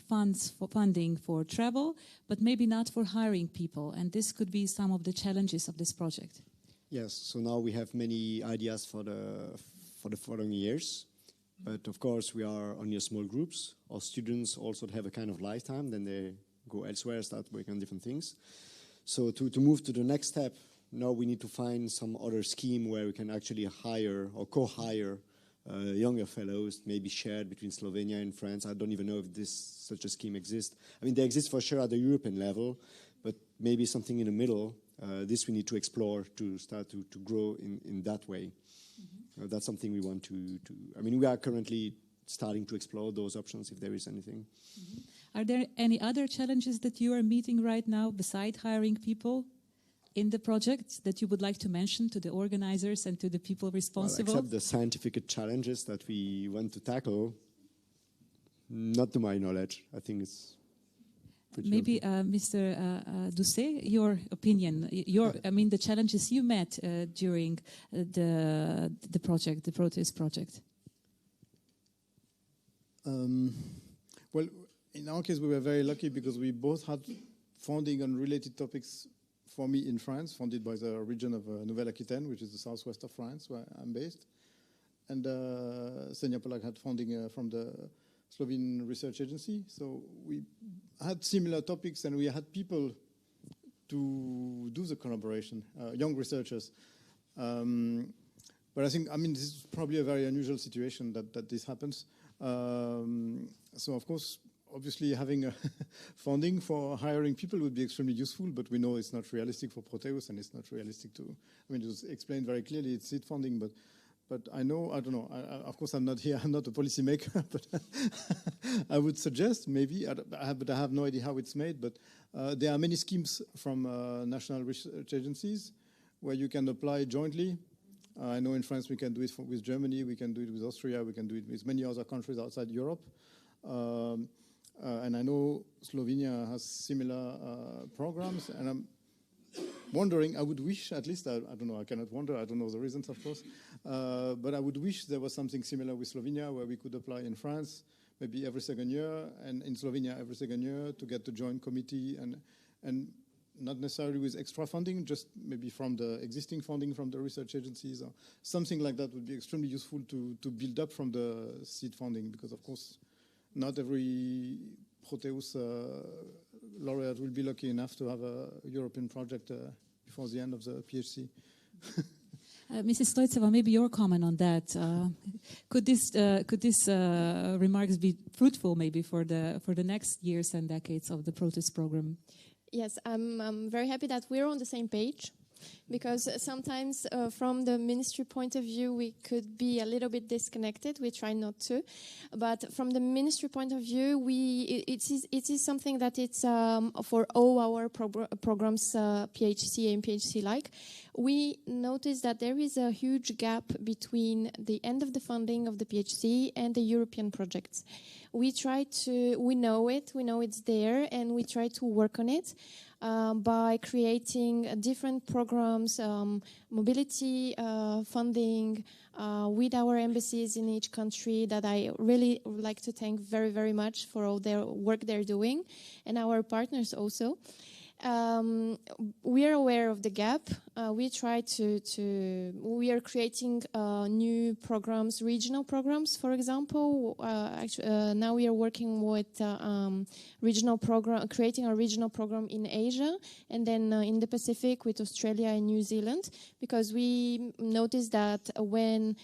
funding for travel, but maybe not for hiring people. And this could be some of the challenges of this project. Yes, so now we have many ideas for the following years. But of course, we are only small groups. Our students also have a kind of lifetime, then they go elsewhere, start working on different things. So to move to the next step, now we need to find some other scheme where we can actually hire or co-hire younger fellows, maybe shared between Slovenia and France. I don't even know if such a scheme exists. I mean, they exist for sure at the European level, but maybe something in the middle. This we need to explore to start to grow in that way. That's something we want to. I mean, we are currently starting to explore those options if there is anything. Are there any other challenges that you are meeting right now beside hiring people in the project that you would like to mention to the organizers and to the people responsible? Well, except the scientific challenges that we want to tackle, not to my knowledge. I think it's pretty maybe Mr. Doucet, your opinion, I mean, the challenges you met during the project, the Proteus project. Well, in our case, we were very lucky because we both had funding on related topics for me in France, funded by the region of Nouvelle-Aquitaine, which is the southwest of France, where I'm based. And Senia Polak had funding from the Slovene Research Agency. So we had similar topics and we had people to do the collaboration, young researchers. But I think, I mean, this is probably a very unusual situation that this happens. So, of course, obviously having funding for hiring people would be extremely useful, but we know it's not realistic for Proteus and it's not realistic to, I mean, it was explained very clearly, it's seed funding, but I know, I don't know, of course I'm not here, I'm not a policymaker, but I would suggest maybe, but I have no idea how it's made, but there are many schemes from national research agencies where you can apply jointly. I know in France we can do it with Germany, we can do it with Austria, we can do it with many other countries outside Europe. And I know Slovenia has similar programs, and I'm wondering, I would wish, at least, I don't know, I cannot wonder, I don't know the reasons, of course, but I would wish there was something similar with Slovenia where we could apply in France maybe every second year, and in Slovenia every second year to get the joint committee, and not necessarily with extra funding, just maybe from the existing funding from the research agencies, or something like that would be extremely useful to build up from the seed funding, because of course not every Proteus laureate will be lucky enough to have a European project before the end of the PHC. Mrs. Stoiceva, maybe your comment on that. Could this remarks be fruitful maybe for the next years and decades of the Proteus program? Yes, I'm very happy that we're on the same page, because sometimes from the ministry point of view we could be a little bit disconnected. We try not to, but from the ministry point of view it is something that it's for all our programs, PHC and PHC like. We notice that there is a huge gap between the end of the funding of the PHC and the European projects. We know it's there, and we try to work on it by creating different programs, mobility funding with our embassies in each country, that I really would like to thank very, very much for all their work they're doing, and our partners also. We are aware of the gap. We are creating new programs, regional programs, for example. Now we are working with creating a regional program in Asia, and then in the Pacific with Australia and New Zealand, because we noticed that when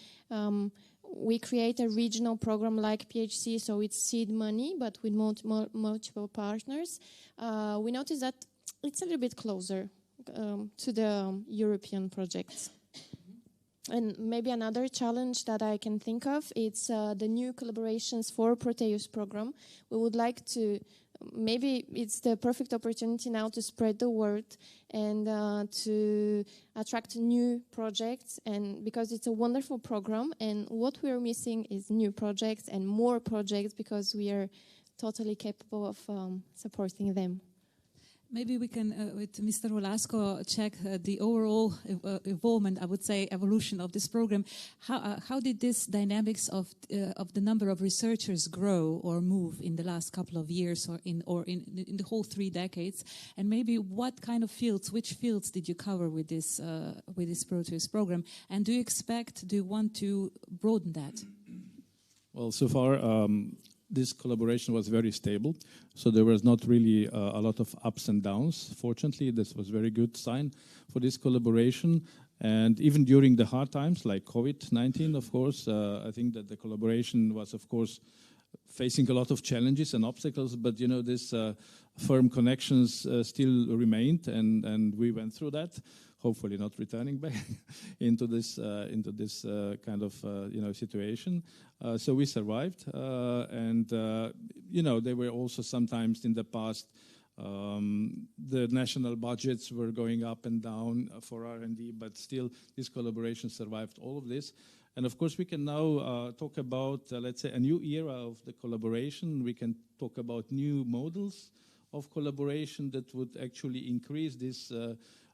we create a regional program like PHC, so it's seed money, but with multiple partners, we noticed that it's a little bit closer to the European projects. And maybe another challenge that I can think of, it's the new collaborations for Proteus program. We would like to, maybe it's the perfect opportunity now to spread the word and to attract new projects, and because it's a wonderful program, and what we're missing is new projects and more projects, because we are totally capable of supporting them. Maybe we can, with Mr. Velasco, check the overall evolvement, I would say, evolution of this program. How did this dynamics of the number of researchers grow or move in the last couple of years, or in the whole 3 decades? And maybe what kind of fields, which fields did you cover with this Proteus program? And do you want to broaden that? Well, so far, this collaboration was very stable. So there was not really a lot of ups and downs. Fortunately, this was a very good sign for this collaboration. And even during the hard times like COVID-19, of course, I think that the collaboration was, of course, facing a lot of challenges and obstacles, but you know, this firm connections still remained, and we went through that. Hopefully, not returning back into this kind of situation. So we survived, and you know, there were also sometimes in the past the national budgets were going up and down for R&D, but still this collaboration survived all of this. And of course, we can now talk about, let's say, a new era of the collaboration. We can talk about new models of collaboration that would actually increase this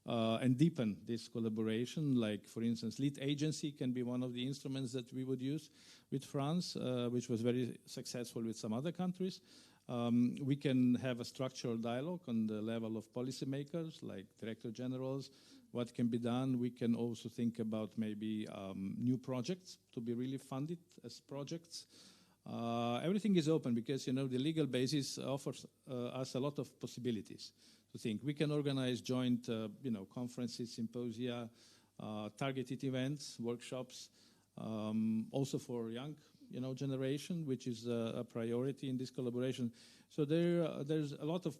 and deepen this collaboration. Like, for instance, lead agency can be one of the instruments that we would use with France, which was very successful with some other countries. We can have a structural dialogue on the level of policymakers, like director generals, what can be done. We can also think about maybe new projects to be really funded as projects. Everything is open because, you know, the legal basis offers us a lot of possibilities to think. We can organize joint, conferences, symposia, targeted events, workshops, also for young, generation, which is a priority in this collaboration. So there's a lot of,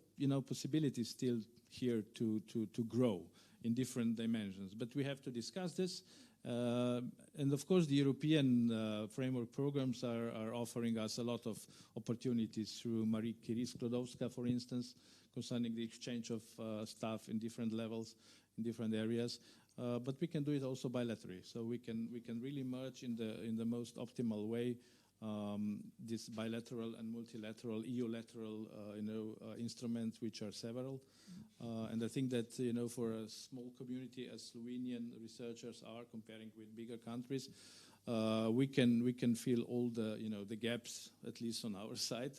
possibilities still here to grow in different dimensions. But we have to discuss this. And of course, the European framework programs are offering us a lot of opportunities through Marie Curie Sklodowska, for instance, concerning the exchange of staff in different levels, in different areas. But we can do it also bilaterally. So we can really merge in the most optimal way this bilateral and multilateral, EU-lateral, instruments, which are several. And I think that, for a small community as Slovenian researchers are, comparing with bigger countries, we can fill all the gaps, at least on our side.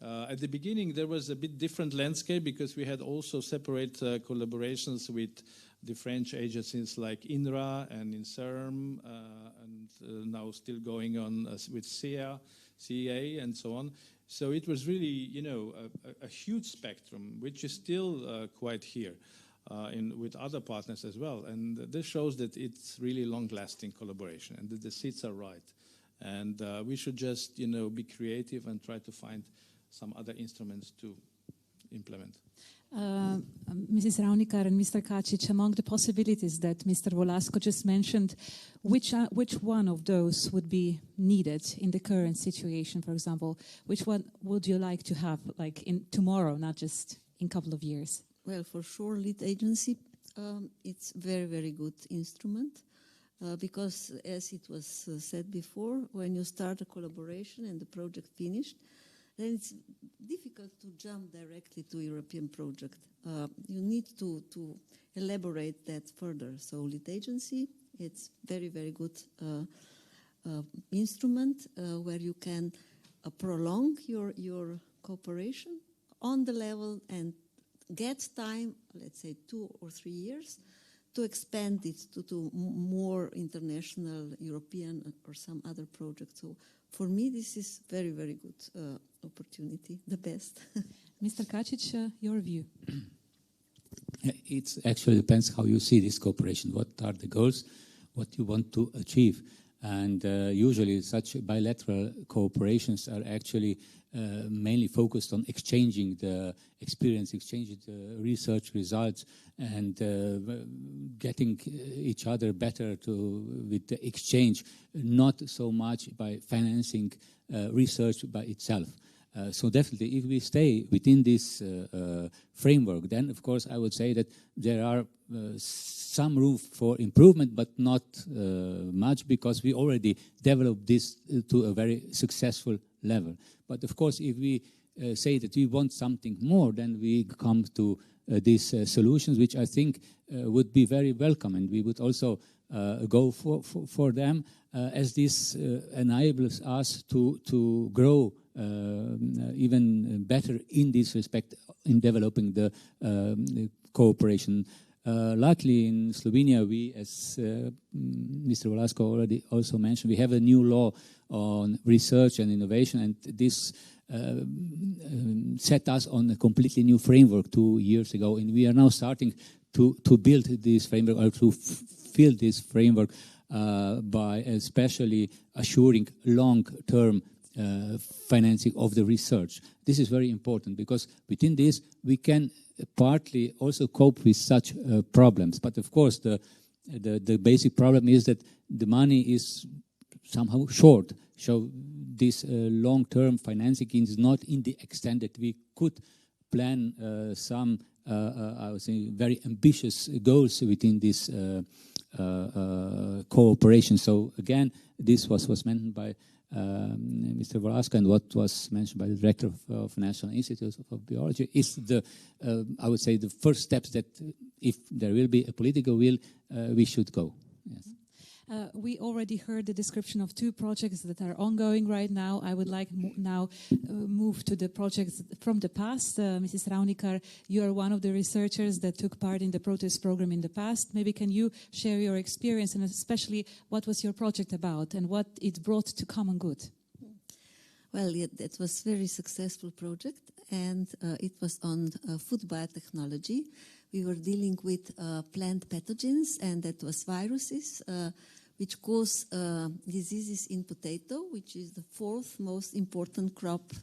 At the beginning, there was a bit different landscape because we had also separate collaborations with the French agencies like INRA and INSERM, and now still going on with CEA, and so on. So it was really, a huge spectrum, which is still quite here with other partners as well. And this shows that it's really long-lasting collaboration and that the seeds are right. And we should just, be creative and try to find some other instruments to implement. Mrs. Ravnikar and Mr. Kacic, among the possibilities that Mr. Volasco just mentioned, which one of those would be needed in the current situation, for example? Which one would you like to have, like, in tomorrow, not just in a couple of years? Well, for sure, lead agency, it's very, very good instrument because, as it was said before, when you start a collaboration and the project finished, then it's difficult to jump directly to European project. You need to elaborate that further. So lead agency, it's very, very good instrument where you can prolong your cooperation on the level and get time, let's say 2 or 3 years, to expand it to more international, European, or some other project. So for me, this is very, very good opportunity, the best. Mr. Kacic, your view? It actually depends how you see this cooperation. What are the goals? What you want to achieve? And usually such bilateral cooperations are actually mainly focused on exchanging the experience, exchanging the research results, and getting each other better with the exchange, not so much by financing research by itself. So definitely, if we stay within this framework, then of course I would say that there are some room for improvement, but not much, because we already developed this to a very successful level. But of course, if we say that we want something more, then we come to these solutions, which I think would be very welcome, and we would also go for them, as this enables us to grow even better in this respect in developing the cooperation Luckily, in Slovenia, we, as Mr. Velasco already also mentioned, we have a new law on research and innovation, and this set us on a completely new framework 2 years ago, and we are now starting to build this framework, or to fill this framework by especially assuring long-term financing of the research. This is very important because within this we can partly also cope with such problems. But of course, the basic problem is that the money is somehow short. So this long-term financing is not in the extent that we could plan some, I would say, very ambitious goals within this cooperation. So again, this was mentioned by Mr. Velasco, and what was mentioned by the director of National Institute of Biology is the, I would say, the first steps that if there will be a political will, we should go. Yes. We already heard the description of 2 projects that are ongoing right now. I would like now move to the projects from the past. Mrs. Ravnikar, you are one of the researchers that took part in the Proteus program in the past. Maybe can you share your experience, and especially what was your project about and what it brought to common good? Well, yeah, that was a very successful project, and it was on food biotechnology. We were dealing with plant pathogens, and that was viruses, which cause diseases in potato, which is the 4th most important crop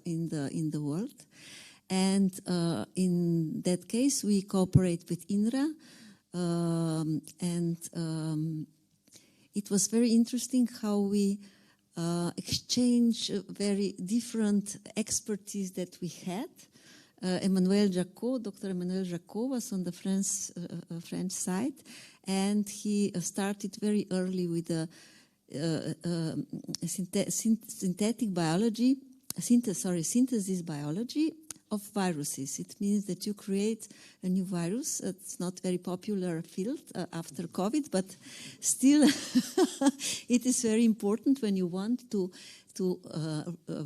in the world. And in that case, we cooperate with INRA, and it was very interesting how we exchange very different expertise that we had. Dr. Emmanuel Jacot was on the French side, and he started very early with the synthetic biology, synthesis biology of viruses. It means that you create a new virus. It's not a very popular field after COVID, but still it is very important when you want to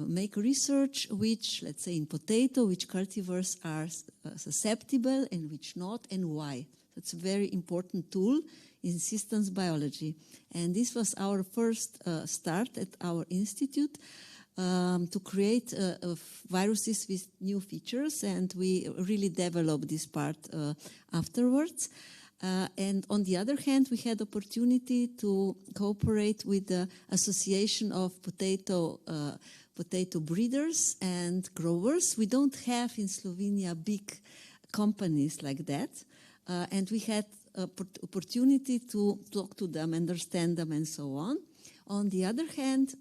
make research which, let's say in potato, which cultivars are susceptible and which not, and why. That's a very important tool in systems biology. And this was our first start at our institute to create viruses with new features, and we really developed this part afterwards. And on the other hand, we had opportunity to cooperate with the Association of Potato Breeders and Growers. We don't have in Slovenia big companies like that, and we had opportunity to talk to them, understand them, and so on. On the other hand,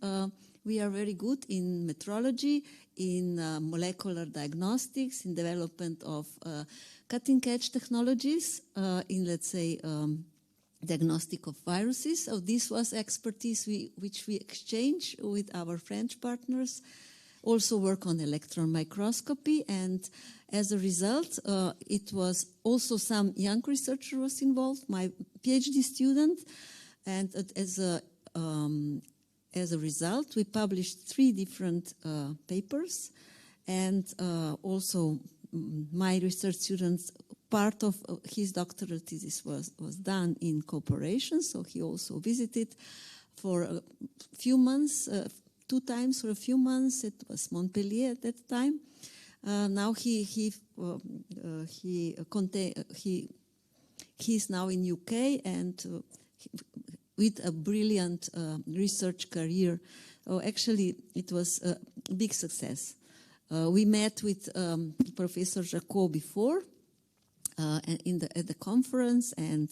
we are very good in metrology, in molecular diagnostics, in development of cutting-edge technologies, in, let's say, diagnostic of viruses. So this was expertise which we exchange with our French partners. Also work on electron microscopy, and as a result, it was also some young researcher was involved, my PhD student, and as a result, we published 3 different papers, and also my research students, part of his doctoral thesis was done in cooperation, so he also visited for a few months, 2 times for a few months. It was Montpellier at that time. Now he's now in UK, and with a brilliant research career. Actually, it was a big success. We met with Professor Jacot before at the conference, and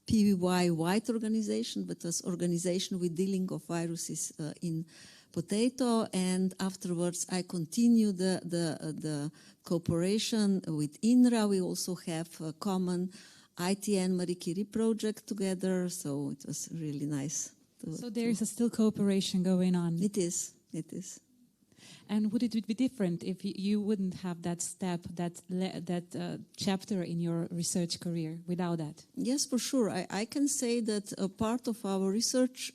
PVY White organization, but was organization with dealing of viruses in potato. And afterwards, I continued the cooperation with INRA. We also have a common ITN Marie Curie project together, so it was really nice. So there is still cooperation going on. It is. And would it be different if you wouldn't have that step, that chapter in your research career without that? Yes, for sure. I can say that a part of our research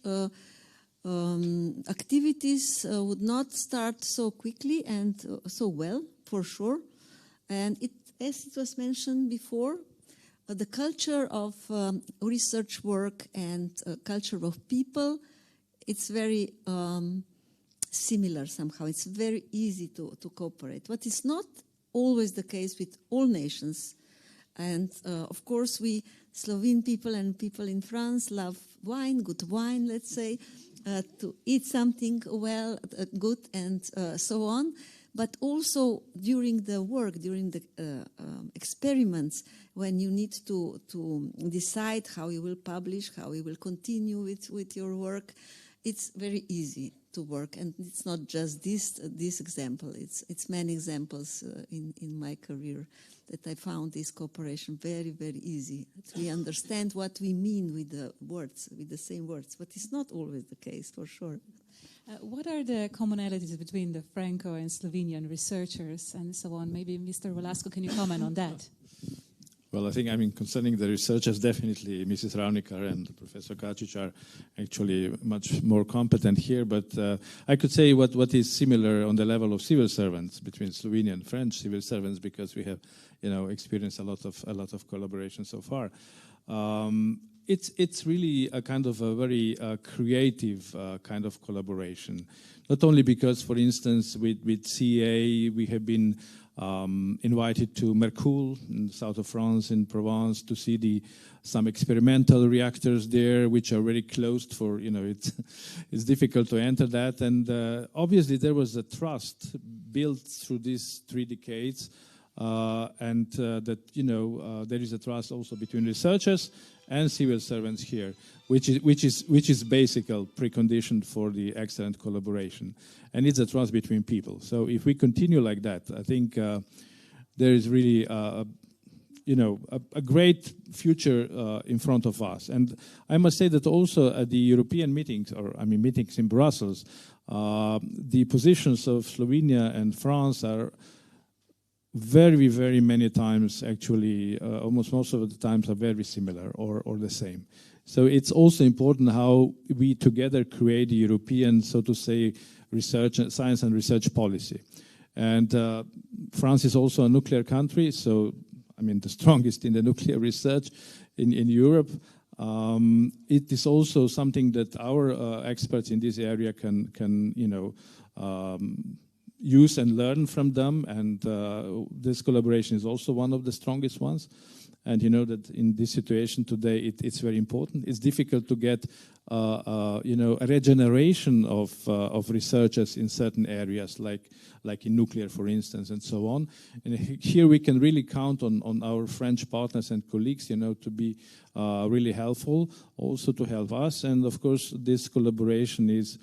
activities would not start so quickly and so well, for sure. And as it was mentioned before, the culture of research work and culture of people, it's very similar somehow. It's very easy to cooperate. What is not always the case with all nations. And of course, we Slovene people and people in France love wine, good wine, let's say, to eat something well, good, and so on. But also during the work, during the experiments, when you need to decide how you will publish, how you will continue with your work, it's very easy to work. And it's not just this example, it's many examples in my career that I found this cooperation very, very easy. That we understand what we mean with the words, with the same words, but it's not always the case, for sure. What are the commonalities between the Franco and Slovenian researchers and so on? Maybe Mr. Velasco, can you comment on that? Well, I think, concerning the researchers, definitely Mrs. Ravnikar and Professor Kacic are actually much more competent here. But I could say what is similar on the level of civil servants between Slovenian and French civil servants, because we have, experienced a lot of collaboration so far. It's really a kind of a very creative kind of collaboration. Not only because, for instance, with CA we have been invited to Mercoul in the south of France, in Provence, to see some experimental reactors there, which are very closed for, it's difficult to enter that. And obviously there was a trust built through these 3 decades, and that, there is a trust also between researchers and civil servants here, which is basically precondition for the excellent collaboration. And it's a trust between people. So if we continue like that, I think there is really a great future in front of us. And I must say that also at the European meetings, meetings in Brussels, the positions of Slovenia and France are very, very many times, actually, almost most of the times are very similar or the same. So it's also important how we together create the European, so to say, science and research policy. And France is also a nuclear country, so the strongest in the nuclear research in Europe. It is also something that our experts in this area can use and learn from them, and this collaboration is also one of the strongest ones. And that in this situation today, it's very important. It's difficult to get a regeneration of researchers in certain areas, like in nuclear, for instance, and so on. And here we can really count on our French partners and colleagues, to be really helpful, also to help us. And of course, this collaboration is,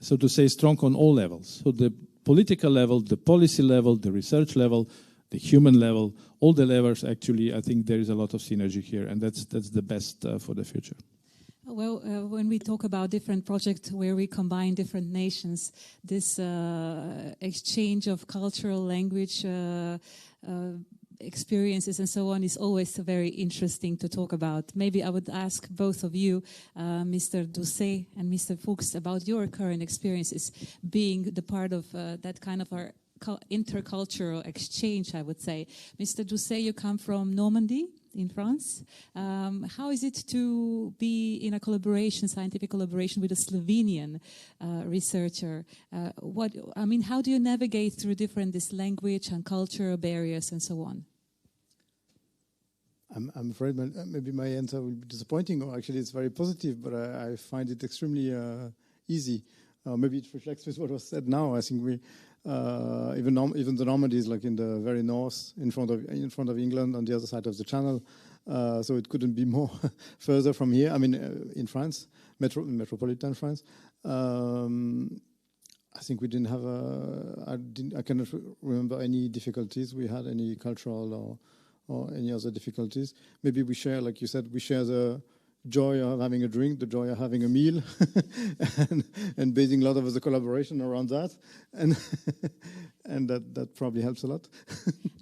so to say, strong on all levels. So the political level, the policy level, the research level, the human level, all the levels, actually, I think there is a lot of synergy here, and that's the best for the future. Well, when we talk about different projects where we combine different nations, this exchange of cultural language experiences and so on is always very interesting to talk about. Maybe I would ask both of you, Mr. Doucet and Mr. Fuchs, about your current experiences being the part of that kind of our intercultural exchange, I would say. Mr. Doucet, you come from Normandy in France. How is it to be in a collaboration, scientific collaboration with a Slovenian researcher? How do you navigate through this language and cultural barriers and so on? I'm afraid maybe my answer will be disappointing, or actually it's very positive, but I find it extremely easy. Maybe it reflects with what was said now. I think we even the Normandy is like in the very north, in front of England, on the other side of the Channel. So it couldn't be more further from here. In France, metropolitan France. I think we didn't have I cannot remember any difficulties. We had any cultural or any other difficulties. Maybe we share, like you said, we share the joy of having a drink, the joy of having a meal, and basing a lot of the collaboration around that, and and that probably helps a lot.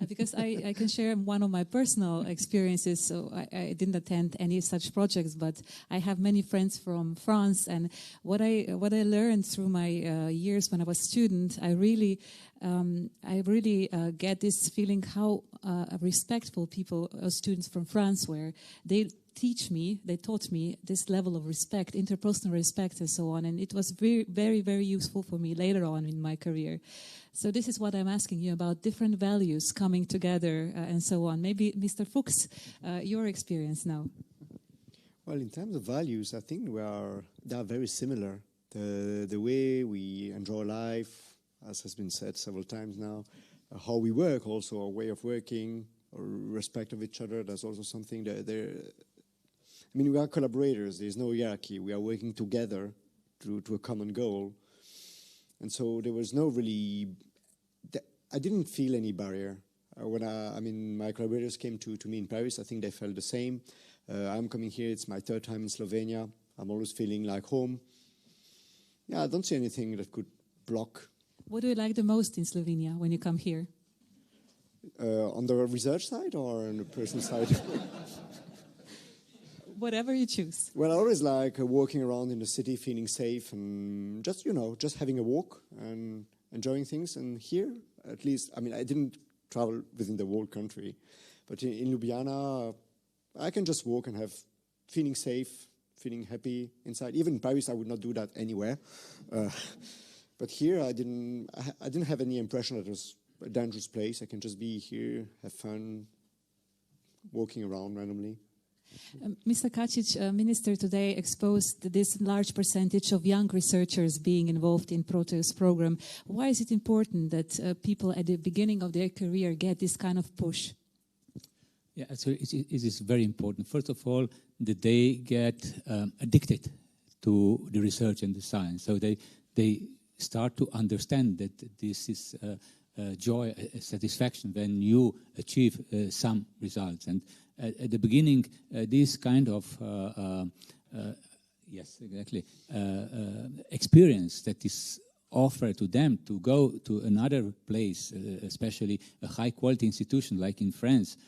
Because I can share one of my personal experiences. So I didn't attend any such projects, but I have many friends from France, and what I learned through my years when I was a student, I really get this feeling how respectful people, students from France were. They taught me this level of respect, interpersonal respect and so on, and it was very, very, very useful for me later on in my career. So this is what I'm asking you about, different values coming together and so on. Maybe Mr. Fuchs, your experience now. Well, in terms of values, I think they are very similar. The way we enjoy life, as has been said several times now, how we work, also our way of working, our respect of each other. That's also something that I mean, we are collaborators. There's no hierarchy. We are working together to a common goal. And so there was no really, I didn't feel any barrier. When my collaborators came to me in Paris, I think they felt the same. I'm coming here, it's my third time in Slovenia. I'm always feeling like home. Yeah, I don't see anything that could block. What do you like the most in Slovenia when you come here? On the research side or on the personal side? Whatever you choose. Well, I always like walking around in the city, feeling safe, and just having a walk and enjoying things. And here, at least, I mean, I didn't travel within the whole country, but in Ljubljana, I can just walk and have feeling safe, feeling happy inside. Even in Paris, I would not do that anywhere. But here, I didn't have any impression that it was a dangerous place. I can just be here, have fun, walking around randomly. Mr. Kacic, Minister today exposed this large percentage of young researchers being involved in Proteus program. Why is it important that people at the beginning of their career get this kind of push? Yeah, so it is very important. First of all, that they get addicted to the research and the science. So they start to understand that this is joy, satisfaction when you achieve some results. And at the beginning, this kind of experience that is offered to them to go to another place, especially a high-quality institution like in France,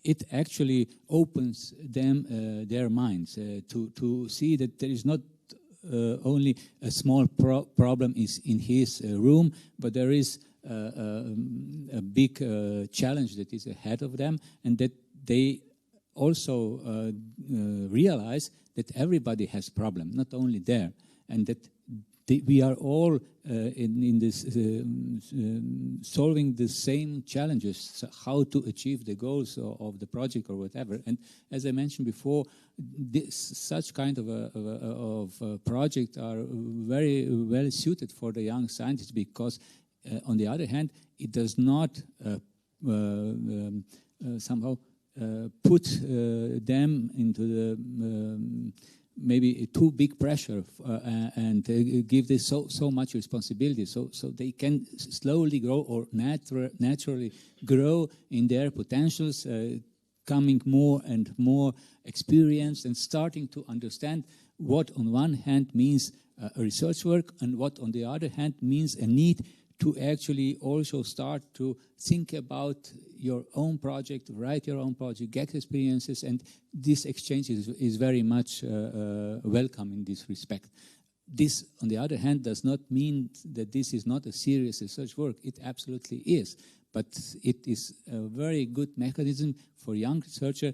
it actually opens them their minds to see that there is not only a small problem is in his room, but there is a big challenge that is ahead of them, and that they also realize that everybody has problem, not only there, and that we are all in this solving the same challenges, how to achieve the goals of the project or whatever. And as I mentioned before, such kind of project are very well suited for the young scientists, because on the other hand, it does not somehow put them into the maybe too big pressure and give this so much responsibility. So they can slowly grow or naturally grow in their potentials, coming more and more experienced and starting to understand what on one hand means a research work and what on the other hand means a need to actually also start to think about your own project, write your own project, get experiences, and this exchange is very much welcome in this respect. This, on the other hand, does not mean that this is not a serious research work. It absolutely is, but it is a very good mechanism for young researcher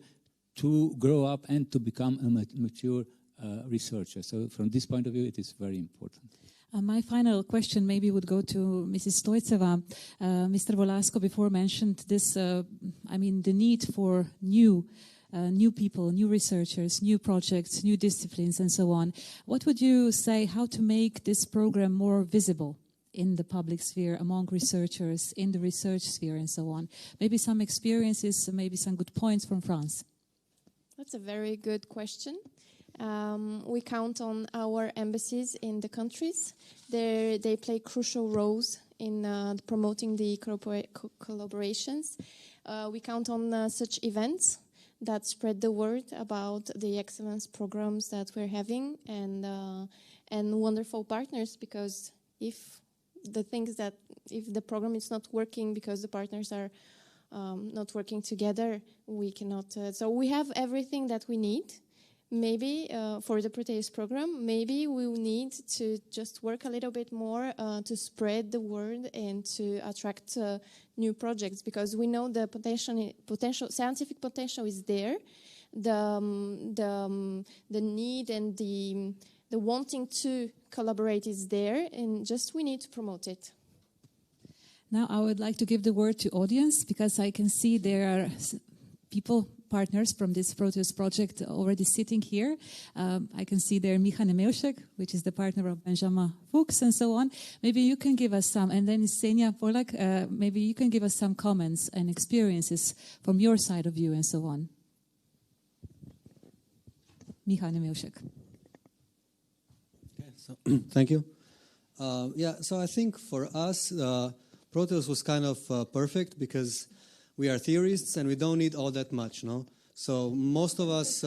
to grow up and to become a mature researcher. So from this point of view, it is very important. My final question maybe would go to Mrs. Stoiceva. Mr. Volasco before mentioned this, the need for new people, new researchers, new projects, new disciplines, and so on. What would you say, how to make this program more visible in the public sphere, among researchers, in the research sphere, and so on? Maybe some experiences, maybe some good points from France. That's a very good question. We count on our embassies in the countries. They play crucial roles in promoting the collaborations. We count on such events that spread the word about the excellence programs that we're having, and wonderful partners, because if the program is not working because the partners are not working together, we cannot. So we have everything that we need. Maybe for the Proteus program, maybe we will need to just work a little bit more to spread the word and to attract new projects, because we know the potential, scientific potential is there. The need and the wanting to collaborate is there, and just we need to promote it. Now I would like to give the word to audience, because I can see there are partners from this Proteus project already sitting here. I can see there Micha Nemeušek, which is the partner of Benjamin Fuchs and so on. Maybe you can give us some, and then Senja Polak, maybe you can give us some comments and experiences from your side of view and so on. Micha Nemeušek. Okay, so thank you. So I think for us, Proteus was kind of perfect, because we are theorists and we don't need all that much, no? So most of us,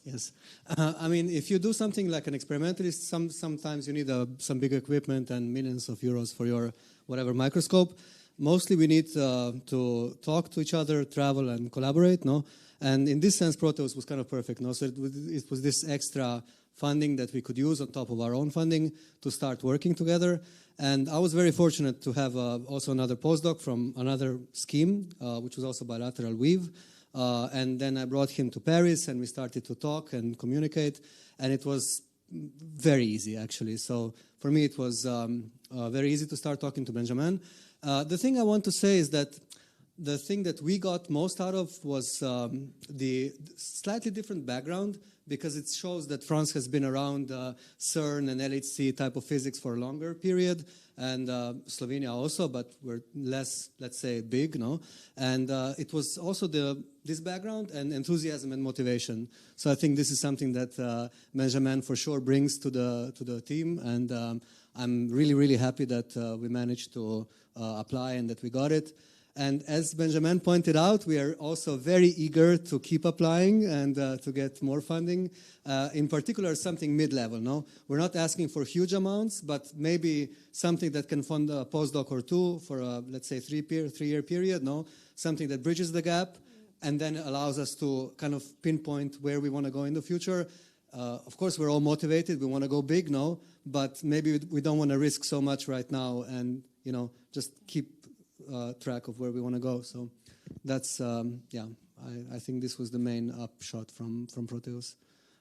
yes. I mean, if you do something like an experimentalist, sometimes you need some big equipment and millions of euros for your whatever microscope. Mostly we need to talk to each other, travel and collaborate, no? And in this sense, Proteus was kind of perfect, no? So it was this extra funding that we could use on top of our own funding to start working together. And I was very fortunate to have also another postdoc from another scheme, which was also bilateral weave. And then I brought him to Paris, and we started to talk and communicate. And it was very easy, actually. So for me, it was very easy to start talking to Benjamin. The thing I want to say is that the thing that we got most out of was the slightly different background, because it shows that France has been around CERN and LHC type of physics for a longer period, and Slovenia also, but we're less, let's say, big, no? And it was also this background and enthusiasm and motivation. So I think this is something that Benjamin for sure brings to the team, and I'm really, really happy that we managed to apply and that we got it. And as Benjamin pointed out, we are also very eager to keep applying and to get more funding. In particular, something mid-level, no? We're not asking for huge amounts, but maybe something that can fund a postdoc or two for a, let's say, three-year period, no? Something that bridges the gap and then allows us to kind of pinpoint where we want to go in the future. Of course, we're all motivated. We want to go big, no? But maybe we don't want to risk so much right now and, just keep track of where we want to go. So that's, I think this was the main upshot from Proteus.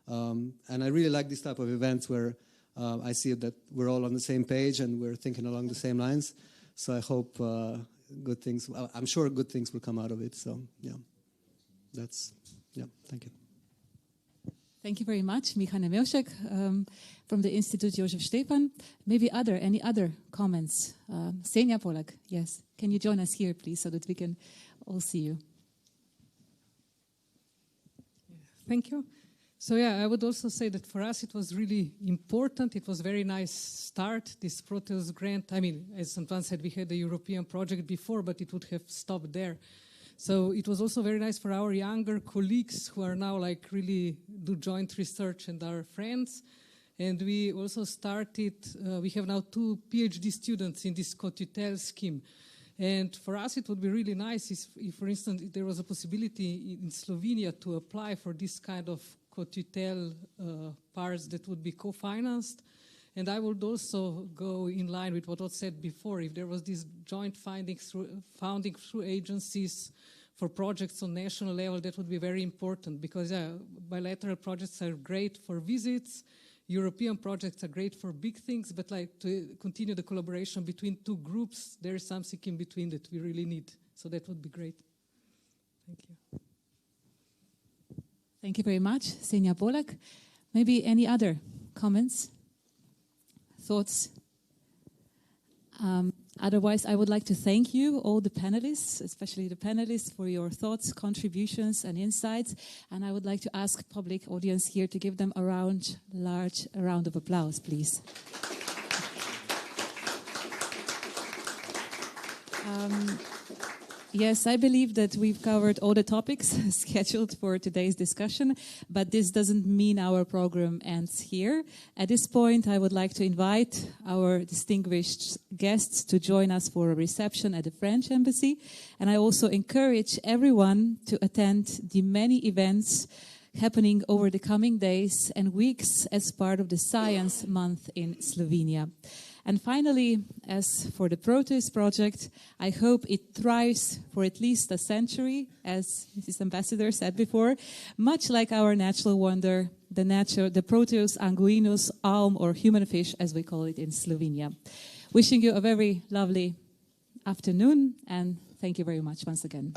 And I really like this type of events where I see that we're all on the same page and we're thinking along the same lines. So I hope I'm sure good things will come out of it. So, thank you. Thank you very much, Micha Nemeušek, from the Institute Josef Stefan. Maybe any other comments? Senja Polak, yes. Can you join us here, please, so that we can all see you? Thank you. So I would also say that for us it was really important. It was a very nice start, this Proteus grant. I mean, as Antoine said, we had the European project before, but it would have stopped there. So it was also very nice for our younger colleagues who are now really do joint research and are friends. And we also started, we have now 2 PhD students in this co-tutel scheme. And for us it would be really nice if, for instance, there was a possibility in Slovenia to apply for this kind of co-tutel parts that would be co-financed. And I would also go in line with what was said before. If there was this joint funding through agencies for projects on national level, that would be very important, because bilateral projects are great for visits, European projects are great for big things, but to continue the collaboration between 2 groups, there is something in between that we really need. So that would be great. Thank you. Thank you very much, Senja Polak. Maybe any other comments? Thoughts? Otherwise, I would like to thank you, all the panelists, especially the panelists, for your thoughts, contributions, and insights. And I would like to ask public audience here to give them a large round of applause, please. Yes, I believe that we've covered all the topics scheduled for today's discussion, but this doesn't mean our program ends here. At this point, I would like to invite our distinguished guests to join us for a reception at the French Embassy, and I also encourage everyone to attend the many events happening over the coming days and weeks as part of the Science Month in Slovenia. And finally, as for the Proteus project, I hope it thrives for at least a century, as Mrs. Ambassador said before, much like our natural wonder, the Proteus anguinus, alm or human fish, as we call it in Slovenia. Wishing you a very lovely afternoon, and thank you very much once again.